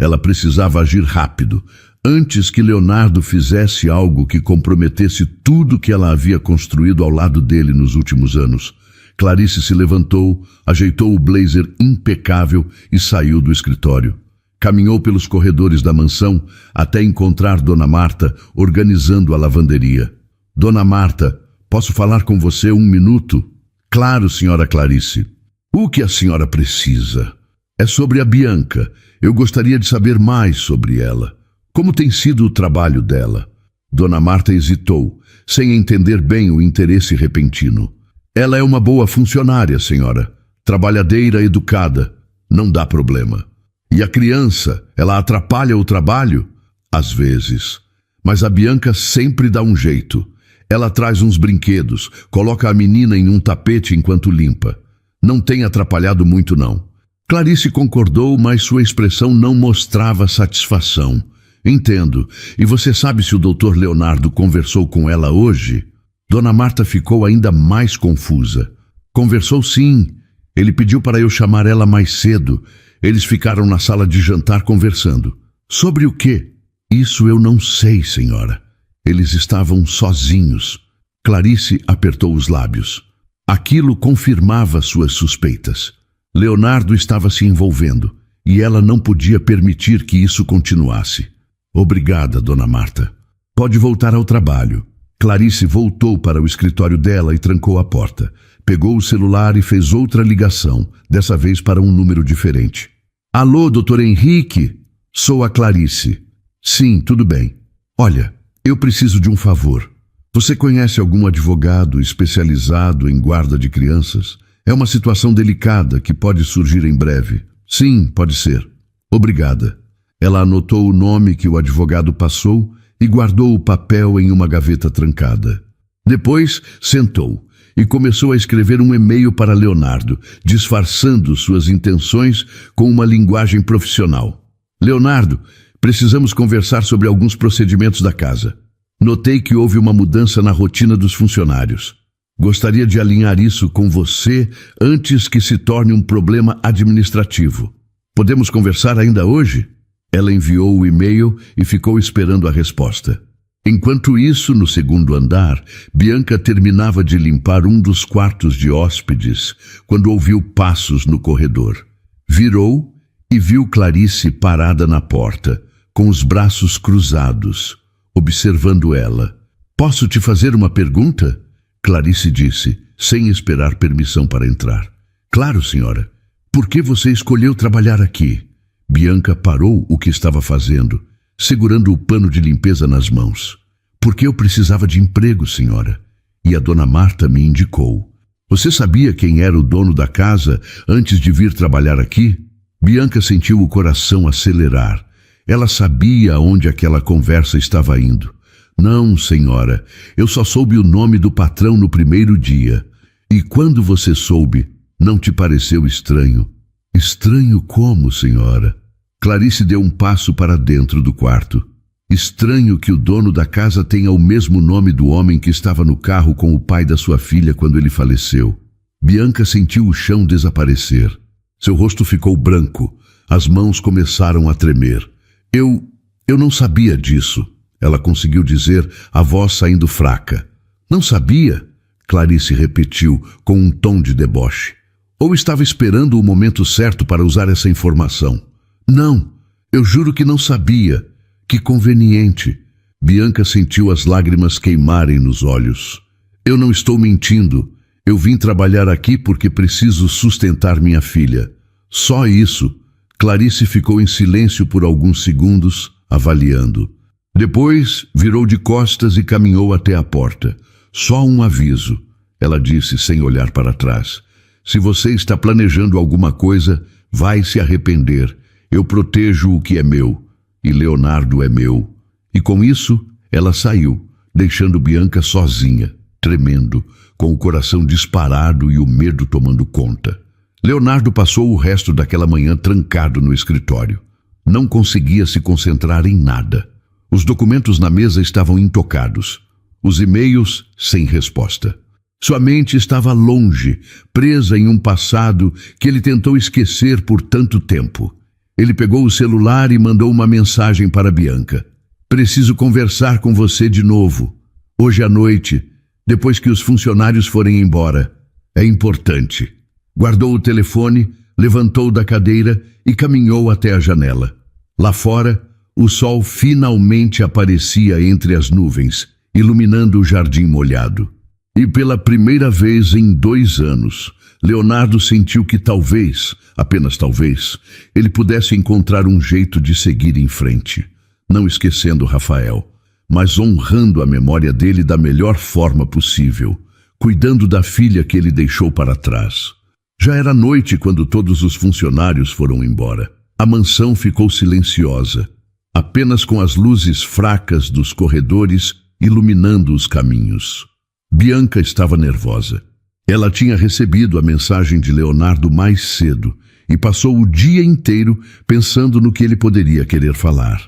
Ela precisava agir rápido, antes que Leonardo fizesse algo que comprometesse tudo que ela havia construído ao lado dele nos últimos anos. Clarice se levantou, ajeitou o blazer impecável e saiu do escritório. Caminhou pelos corredores da mansão até encontrar Dona Marta organizando a lavanderia. Dona Marta, posso falar com você 1 minuto? Claro, senhora Clarice. O que a senhora precisa? É sobre a Bianca. Eu gostaria de saber mais sobre ela. Como tem sido o trabalho dela? Dona Marta hesitou, sem entender bem o interesse repentino. Ela é uma boa funcionária, senhora. Trabalhadeira, educada. Não dá problema. E a criança, ela atrapalha o trabalho? Às vezes. Mas a Bianca sempre dá um jeito. Ela traz uns brinquedos, coloca a menina em um tapete enquanto limpa. Não tem atrapalhado muito, não. Clarice concordou, mas sua expressão não mostrava satisfação. Entendo. E você sabe se o Dr. Leonardo conversou com ela hoje? Dona Marta ficou ainda mais confusa. Conversou sim. Ele pediu para eu chamar ela mais cedo. Eles ficaram na sala de jantar conversando. Sobre o quê? Isso eu não sei, senhora. Eles estavam sozinhos. Clarice apertou os lábios. Aquilo confirmava suas suspeitas. Leonardo estava se envolvendo e ela não podia permitir que isso continuasse. Obrigada, Dona Marta. Pode voltar ao trabalho. Clarice voltou para o escritório dela e trancou a porta. Pegou o celular e fez outra ligação, dessa vez para um número diferente. Alô, Dr. Henrique? Sou a Clarice. Sim, tudo bem. Olha, eu preciso de um favor. Você conhece algum advogado especializado em guarda de crianças? É uma situação delicada que pode surgir em breve. Sim, pode ser. Obrigada. Ela anotou o nome que o advogado passou e guardou o papel em uma gaveta trancada. Depois, sentou e começou a escrever um e-mail para Leonardo, disfarçando suas intenções com uma linguagem profissional. Leonardo, precisamos conversar sobre alguns procedimentos da casa. Notei que houve uma mudança na rotina dos funcionários. Gostaria de alinhar isso com você antes que se torne um problema administrativo. Podemos conversar ainda hoje? Ela enviou o e-mail e ficou esperando a resposta. Enquanto isso, no segundo andar, Bianca terminava de limpar um dos quartos de hóspedes quando ouviu passos no corredor. Virou e viu Clarice parada na porta, com os braços cruzados, observando ela. Posso te fazer uma pergunta? Clarice disse, sem esperar permissão para entrar. Claro, senhora. Por que você escolheu trabalhar aqui? Bianca parou o que estava fazendo, segurando o pano de limpeza nas mãos. Porque eu precisava de emprego, senhora. E a dona Marta me indicou. Você sabia quem era o dono da casa antes de vir trabalhar aqui? Bianca sentiu o coração acelerar. Ela sabia aonde aquela conversa estava indo. Não, senhora, eu só soube o nome do patrão no primeiro dia. E quando você soube, não te pareceu estranho? Estranho como, senhora? Clarice deu um passo para dentro do quarto. Estranho que o dono da casa tenha o mesmo nome do homem que estava no carro com o pai da sua filha quando ele faleceu. Bianca sentiu o chão desaparecer. Seu rosto ficou branco. As mãos começaram a tremer. Eu não sabia disso. Ela conseguiu dizer, a voz saindo fraca. Não sabia? Clarice repetiu, com um tom de deboche. Ou estava esperando o momento certo para usar essa informação? Não, eu juro que não sabia. Que conveniente. Bianca sentiu as lágrimas queimarem nos olhos. Eu não estou mentindo. Eu vim trabalhar aqui porque preciso sustentar minha filha. Só isso. Clarice ficou em silêncio por alguns segundos, avaliando. Depois, virou de costas e caminhou até a porta. Só um aviso, ela disse sem olhar para trás. Se você está planejando alguma coisa, vai se arrepender. Eu protejo o que é meu, e Leonardo é meu. E com isso, ela saiu, deixando Bianca sozinha, tremendo, com o coração disparado e o medo tomando conta. Leonardo passou o resto daquela manhã trancado no escritório. Não conseguia se concentrar em nada. Os documentos na mesa estavam intocados. Os e-mails sem resposta. Sua mente estava longe, presa em um passado que ele tentou esquecer por tanto tempo. Ele pegou o celular e mandou uma mensagem para Bianca. Preciso conversar com você de novo. Hoje à noite, depois que os funcionários forem embora. É importante. Guardou o telefone, levantou da cadeira e caminhou até a janela. Lá fora, o sol finalmente aparecia entre as nuvens, iluminando o jardim molhado. E pela primeira vez em 2 anos, Leonardo sentiu que talvez, apenas talvez, ele pudesse encontrar um jeito de seguir em frente. Não esquecendo Rafael, mas honrando a memória dele da melhor forma possível, cuidando da filha que ele deixou para trás. Já era noite quando todos os funcionários foram embora. A mansão ficou silenciosa, apenas com as luzes fracas dos corredores iluminando os caminhos. Bianca estava nervosa. Ela tinha recebido a mensagem de Leonardo mais cedo e passou o dia inteiro pensando no que ele poderia querer falar.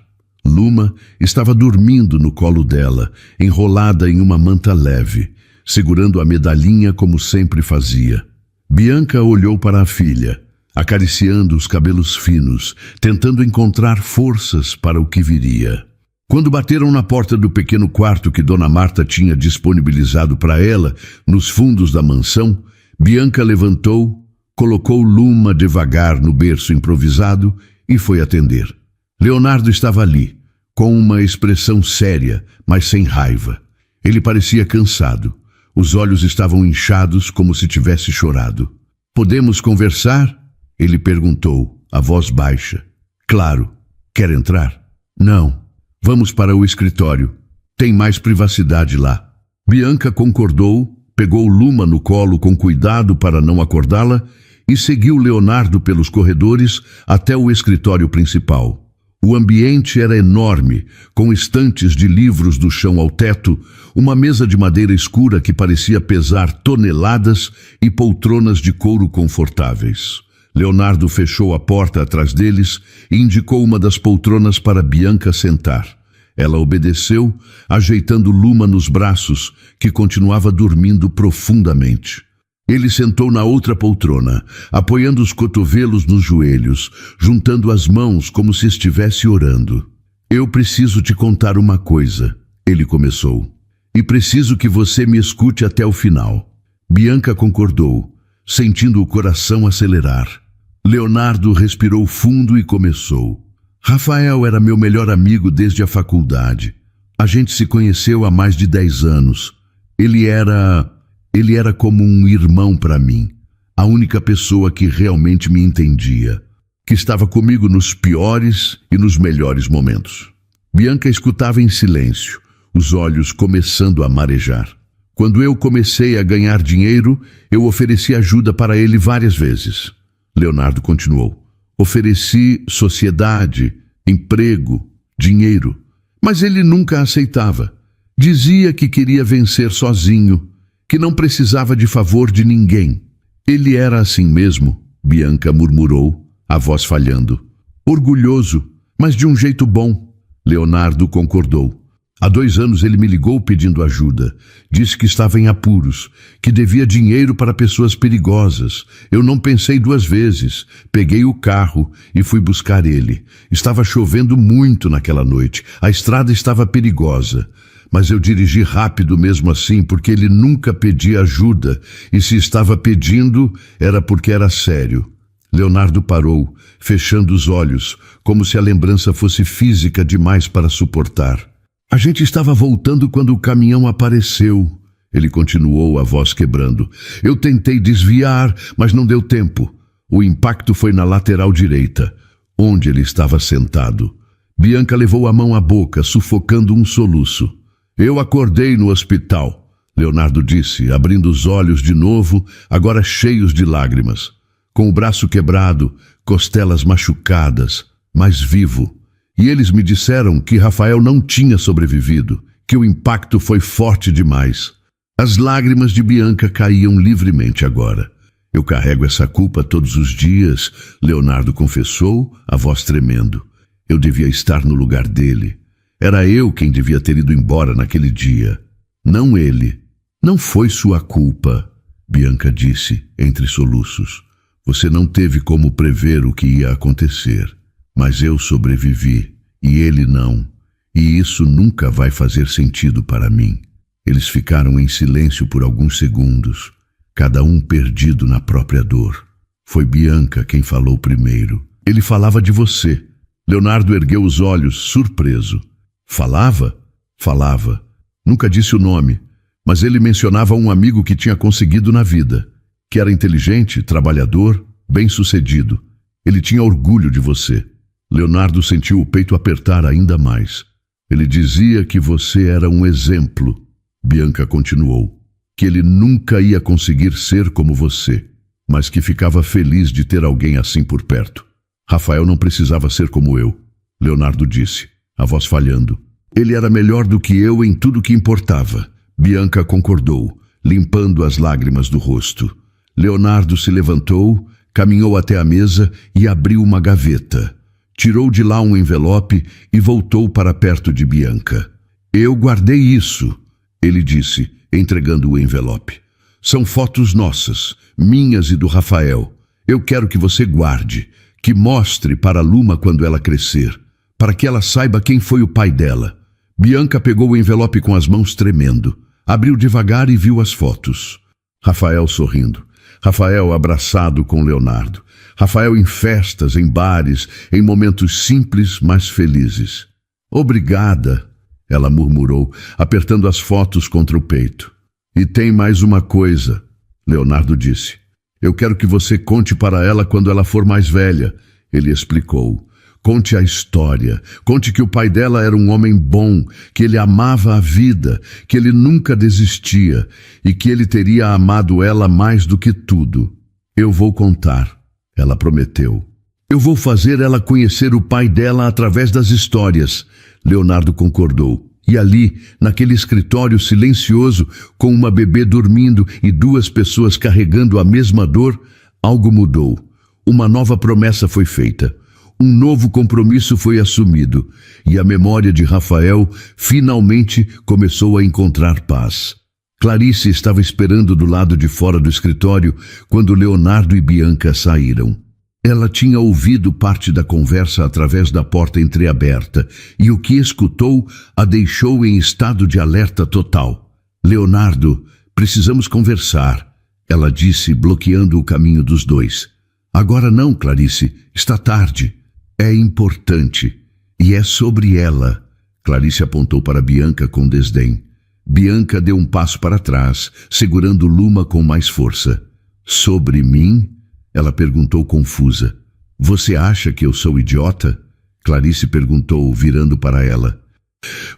Luma estava dormindo no colo dela, enrolada em uma manta leve, segurando a medalhinha como sempre fazia. Bianca olhou para a filha, acariciando os cabelos finos, tentando encontrar forças para o que viria. Quando bateram na porta do pequeno quarto que Dona Marta tinha disponibilizado para ela, nos fundos da mansão, Bianca levantou, colocou Luma devagar no berço improvisado e foi atender. Leonardo estava ali, com uma expressão séria, mas sem raiva. Ele parecia cansado. Os olhos estavam inchados como se tivesse chorado. "Podemos conversar?" Ele perguntou, a voz baixa. "Claro. Quer entrar?" "Não. Vamos para o escritório. Tem mais privacidade lá." Bianca concordou, pegou Luma no colo com cuidado para não acordá-la e seguiu Leonardo pelos corredores até o escritório principal. O ambiente era enorme, com estantes de livros do chão ao teto, uma mesa de madeira escura que parecia pesar toneladas e poltronas de couro confortáveis. Leonardo fechou a porta atrás deles e indicou uma das poltronas para Bianca sentar. Ela obedeceu, ajeitando Luma nos braços, que continuava dormindo profundamente. Ele sentou na outra poltrona, apoiando os cotovelos nos joelhos, juntando as mãos como se estivesse orando. "Eu preciso te contar uma coisa", ele começou. "E preciso que você me escute até o final." Bianca concordou, sentindo o coração acelerar. Leonardo respirou fundo e começou. "Rafael era meu melhor amigo desde a faculdade. A gente se conheceu há mais de 10 anos. Ele era como um irmão para mim, a única pessoa que realmente me entendia, que estava comigo nos piores e nos melhores momentos." Bianca escutava em silêncio, os olhos começando a marejar. "Quando eu comecei a ganhar dinheiro, eu ofereci ajuda para ele várias vezes." Leonardo continuou. "Ofereci sociedade, emprego, dinheiro, mas ele nunca aceitava. Dizia que queria vencer sozinho, que não precisava de favor de ninguém." "Ele era assim mesmo", Bianca murmurou, a voz falhando. "Orgulhoso, mas de um jeito bom." Leonardo concordou. "Há 2 anos ele me ligou pedindo ajuda. Disse que estava em apuros, que devia dinheiro para pessoas perigosas. Eu não pensei 2 vezes. Peguei o carro e fui buscar ele. Estava chovendo muito naquela noite. A estrada estava perigosa. Mas eu dirigi rápido mesmo assim, porque ele nunca pedia ajuda, e se estava pedindo, era porque era sério." Leonardo parou, fechando os olhos, como se a lembrança fosse física demais para suportar. "A gente estava voltando quando o caminhão apareceu." Ele continuou, a voz quebrando. "Eu tentei desviar, mas não deu tempo. O impacto foi na lateral direita, onde ele estava sentado." Bianca levou a mão à boca, sufocando um soluço. "Eu acordei no hospital", Leonardo disse, abrindo os olhos de novo, agora cheios de lágrimas. "Com o braço quebrado, costelas machucadas, mas vivo. E eles me disseram que Rafael não tinha sobrevivido, que o impacto foi forte demais." As lágrimas de Bianca caíam livremente agora. "Eu carrego essa culpa todos os dias", Leonardo confessou, a voz tremendo. "Eu devia estar no lugar dele. Era eu quem devia ter ido embora naquele dia, não ele." "Não foi sua culpa", Bianca disse, entre soluços. "Você não teve como prever o que ia acontecer. Mas eu sobrevivi, e ele não. E isso nunca vai fazer sentido para mim." Eles ficaram em silêncio por alguns segundos, cada um perdido na própria dor. Foi Bianca quem falou primeiro. "Ele falava de você." Leonardo ergueu os olhos, surpreso. "Falava?" "Falava. Nunca disse o nome, mas ele mencionava um amigo que tinha conseguido na vida, que era inteligente, trabalhador, bem-sucedido. Ele tinha orgulho de você." Leonardo sentiu o peito apertar ainda mais. "Ele dizia que você era um exemplo", Bianca continuou, "que ele nunca ia conseguir ser como você, mas que ficava feliz de ter alguém assim por perto." "Rafael não precisava ser como eu", Leonardo disse, a voz falhando. "Ele era melhor do que eu em tudo que importava." Bianca concordou, limpando as lágrimas do rosto. Leonardo se levantou, caminhou até a mesa e abriu uma gaveta. Tirou de lá um envelope e voltou para perto de Bianca. "Eu guardei isso", ele disse, entregando o envelope. "São fotos nossas, minhas e do Rafael. Eu quero que você guarde, que mostre para Luma quando ela crescer, para que ela saiba quem foi o pai dela." Bianca pegou o envelope com as mãos tremendo, abriu devagar e viu as fotos. Rafael sorrindo. Rafael abraçado com Leonardo. Rafael em festas, em bares, em momentos simples, mas felizes. Obrigada, ela murmurou, apertando as fotos contra o peito. E tem mais uma coisa, Leonardo disse. Eu quero que você conte para ela quando ela for mais velha, ele explicou. Conte a história, conte que o pai dela era um homem bom, que ele amava a vida, que ele nunca desistia e que ele teria amado ela mais do que tudo. Eu vou contar, ela prometeu. Eu vou fazer ela conhecer o pai dela através das histórias, Leonardo concordou. E ali, naquele escritório silencioso, com uma bebê dormindo e duas pessoas carregando a mesma dor, algo mudou. Uma nova promessa foi feita. Um novo compromisso foi assumido. E a memória de Rafael finalmente começou a encontrar paz. Clarice estava esperando do lado de fora do escritório quando Leonardo e Bianca saíram. Ela tinha ouvido parte da conversa através da porta entreaberta e o que escutou a deixou em estado de alerta total. Leonardo, precisamos conversar, ela disse, bloqueando o caminho dos dois. Agora não, Clarice, está tarde. É importante. E é sobre ela. Clarice apontou para Bianca com desdém. Bianca deu um passo para trás, segurando Luma com mais força. Sobre mim? Ela perguntou confusa. Você acha que eu sou idiota? Clarice perguntou, virando para ela.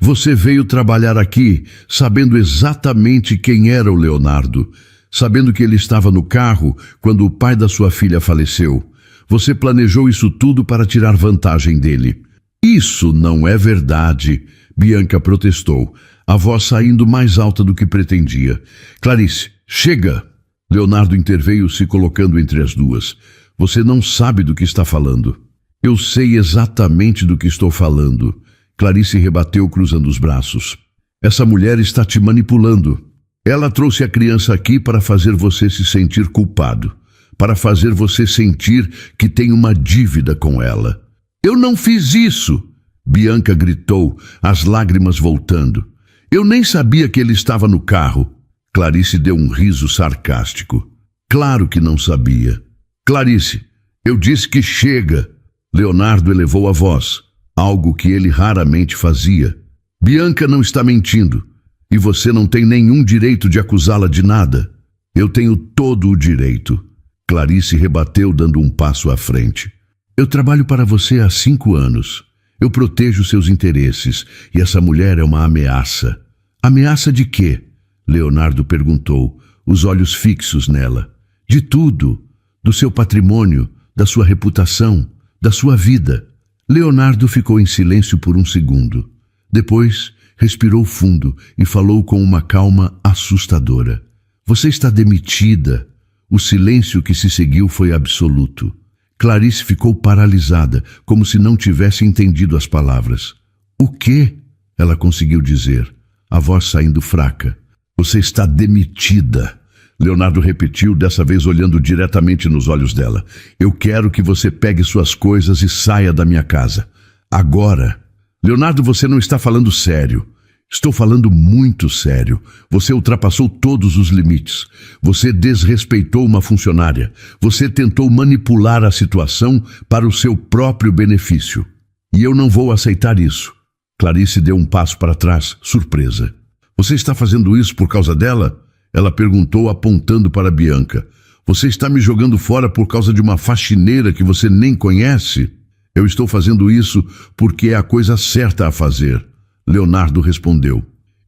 Você veio trabalhar aqui sabendo exatamente quem era o Leonardo, sabendo que ele estava no carro quando o pai da sua filha faleceu. Você planejou isso tudo para tirar vantagem dele. Isso não é verdade, Bianca protestou, a voz saindo mais alta do que pretendia. Clarice, chega! Leonardo interveio, se colocando entre as duas. Você não sabe do que está falando. Eu sei exatamente do que estou falando. Clarice rebateu, cruzando os braços. Essa mulher está te manipulando. Ela trouxe a criança aqui para fazer você se sentir culpado, para fazer você sentir que tem uma dívida com ela. Eu não fiz isso! Bianca gritou, as lágrimas voltando. Eu nem sabia que ele estava no carro. Clarice deu um riso sarcástico. Claro que não sabia. Clarice, eu disse que chega. Leonardo elevou a voz, algo que ele raramente fazia. Bianca não está mentindo, e você não tem nenhum direito de acusá-la de nada. Eu tenho todo o direito. Clarice rebateu, dando um passo à frente. Eu trabalho para você há 5 anos. Eu protejo seus interesses, e essa mulher é uma ameaça. Ameaça de quê? Leonardo perguntou, os olhos fixos nela. De tudo, do seu patrimônio, da sua reputação, da sua vida. Leonardo ficou em silêncio por um segundo. Depois, respirou fundo e falou com uma calma assustadora. Você está demitida. O silêncio que se seguiu foi absoluto. Clarice ficou paralisada, como se não tivesse entendido as palavras. O quê? Ela conseguiu dizer, a voz saindo fraca. Você está demitida. Leonardo repetiu, dessa vez olhando diretamente nos olhos dela. Eu quero que você pegue suas coisas e saia da minha casa. Agora. Leonardo, você não está falando sério. Estou falando muito sério. Você ultrapassou todos os limites. Você desrespeitou uma funcionária. Você tentou manipular a situação para o seu próprio benefício. E eu não vou aceitar isso. Clarice deu um passo para trás, surpresa. Você está fazendo isso por causa dela? Ela perguntou, apontando para Bianca. Você está me jogando fora por causa de uma faxineira que você nem conhece? Eu estou fazendo isso porque é a coisa certa a fazer. Leonardo respondeu.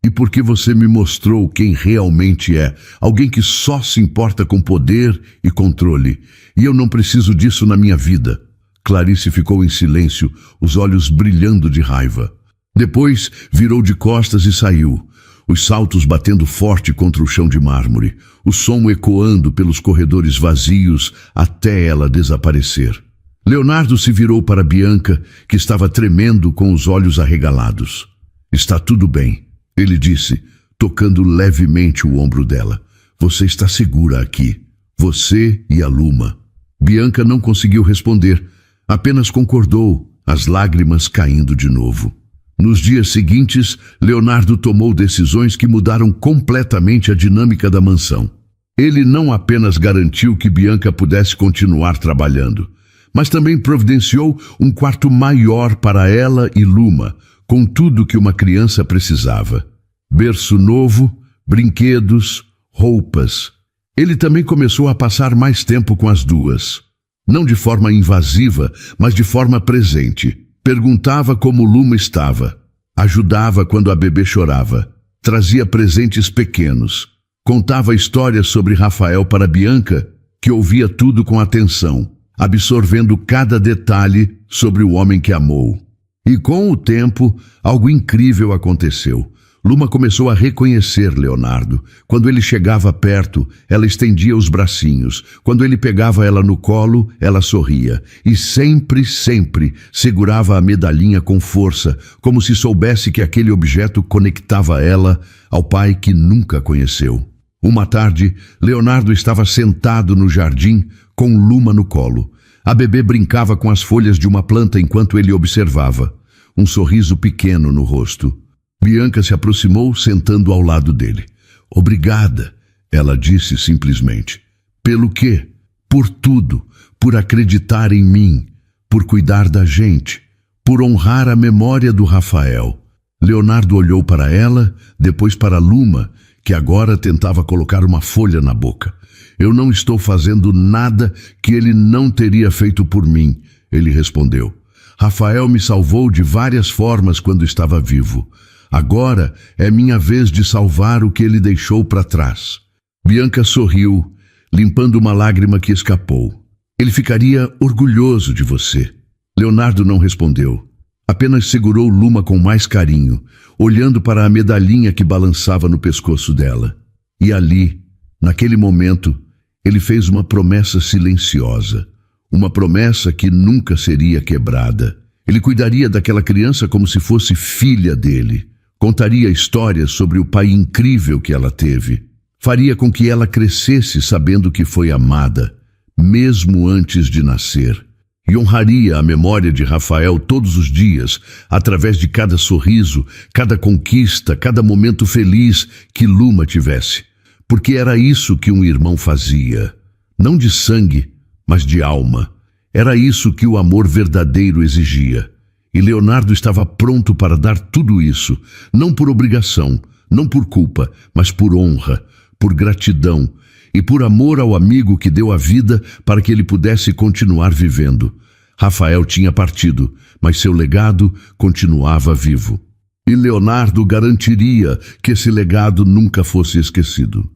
E porque você me mostrou quem realmente é. Alguém que só se importa com poder e controle. E eu não preciso disso na minha vida. Clarice ficou em silêncio, os olhos brilhando de raiva. Depois virou de costas e saiu. Os saltos batendo forte contra o chão de mármore, o som ecoando pelos corredores vazios até ela desaparecer. Leonardo se virou para Bianca, que estava tremendo com os olhos arregalados. Está tudo bem, ele disse, tocando levemente o ombro dela. Você está segura aqui, você e a Luma. Bianca não conseguiu responder, apenas concordou, as lágrimas caindo de novo. Nos dias seguintes, Leonardo tomou decisões que mudaram completamente a dinâmica da mansão. Ele não apenas garantiu que Bianca pudesse continuar trabalhando, mas também providenciou um quarto maior para ela e Luma, com tudo que uma criança precisava. Berço novo, brinquedos, roupas. Ele também começou a passar mais tempo com as duas. Não de forma invasiva, mas de forma presente. Perguntava como Luma estava. Ajudava quando a bebê chorava. Trazia presentes pequenos. Contava histórias sobre Rafael para Bianca, que ouvia tudo com atenção, absorvendo cada detalhe sobre o homem que amou. E com o tempo, algo incrível aconteceu. Luma começou a reconhecer Leonardo. Quando ele chegava perto, ela estendia os bracinhos. Quando ele pegava ela no colo, ela sorria. E sempre, sempre segurava a medalhinha com força, como se soubesse que aquele objeto conectava ela ao pai que nunca conheceu. Uma tarde, Leonardo estava sentado no jardim com Luma no colo. A bebê brincava com as folhas de uma planta enquanto ele observava. Um sorriso pequeno no rosto. Bianca se aproximou, sentando ao lado dele. Obrigada, ela disse simplesmente. Pelo quê? Por tudo, por acreditar em mim, por cuidar da gente, por honrar a memória do Rafael. Leonardo olhou para ela, depois para Luma, que agora tentava colocar uma folha na boca. Eu não estou fazendo nada que ele não teria feito por mim, ele respondeu. Rafael me salvou de várias formas quando estava vivo. Agora é minha vez de salvar o que ele deixou para trás. Bianca sorriu, limpando uma lágrima que escapou. Ele ficaria orgulhoso de você. Leonardo não respondeu. Apenas segurou Luma com mais carinho, olhando para a medalhinha que balançava no pescoço dela. E ali, naquele momento, ele fez uma promessa silenciosa. Uma promessa que nunca seria quebrada. Ele cuidaria daquela criança como se fosse filha dele. Contaria histórias sobre o pai incrível que ela teve. Faria com que ela crescesse sabendo que foi amada, mesmo antes de nascer. E honraria a memória de Rafael todos os dias, através de cada sorriso, cada conquista, cada momento feliz que Luma tivesse. Porque era isso que um irmão fazia. Não de sangue, mas de alma. Era isso que o amor verdadeiro exigia. E Leonardo estava pronto para dar tudo isso, não por obrigação, não por culpa, mas por honra, por gratidão e por amor ao amigo que deu a vida para que ele pudesse continuar vivendo. Rafael tinha partido, mas seu legado continuava vivo. E Leonardo garantiria que esse legado nunca fosse esquecido.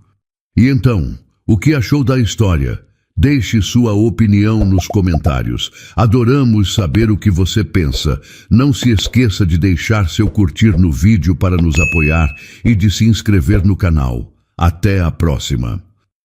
E então, o que achou da história? Deixe sua opinião nos comentários. Adoramos saber o que você pensa. Não se esqueça de deixar seu curtir no vídeo para nos apoiar e de se inscrever no canal. Até a próxima!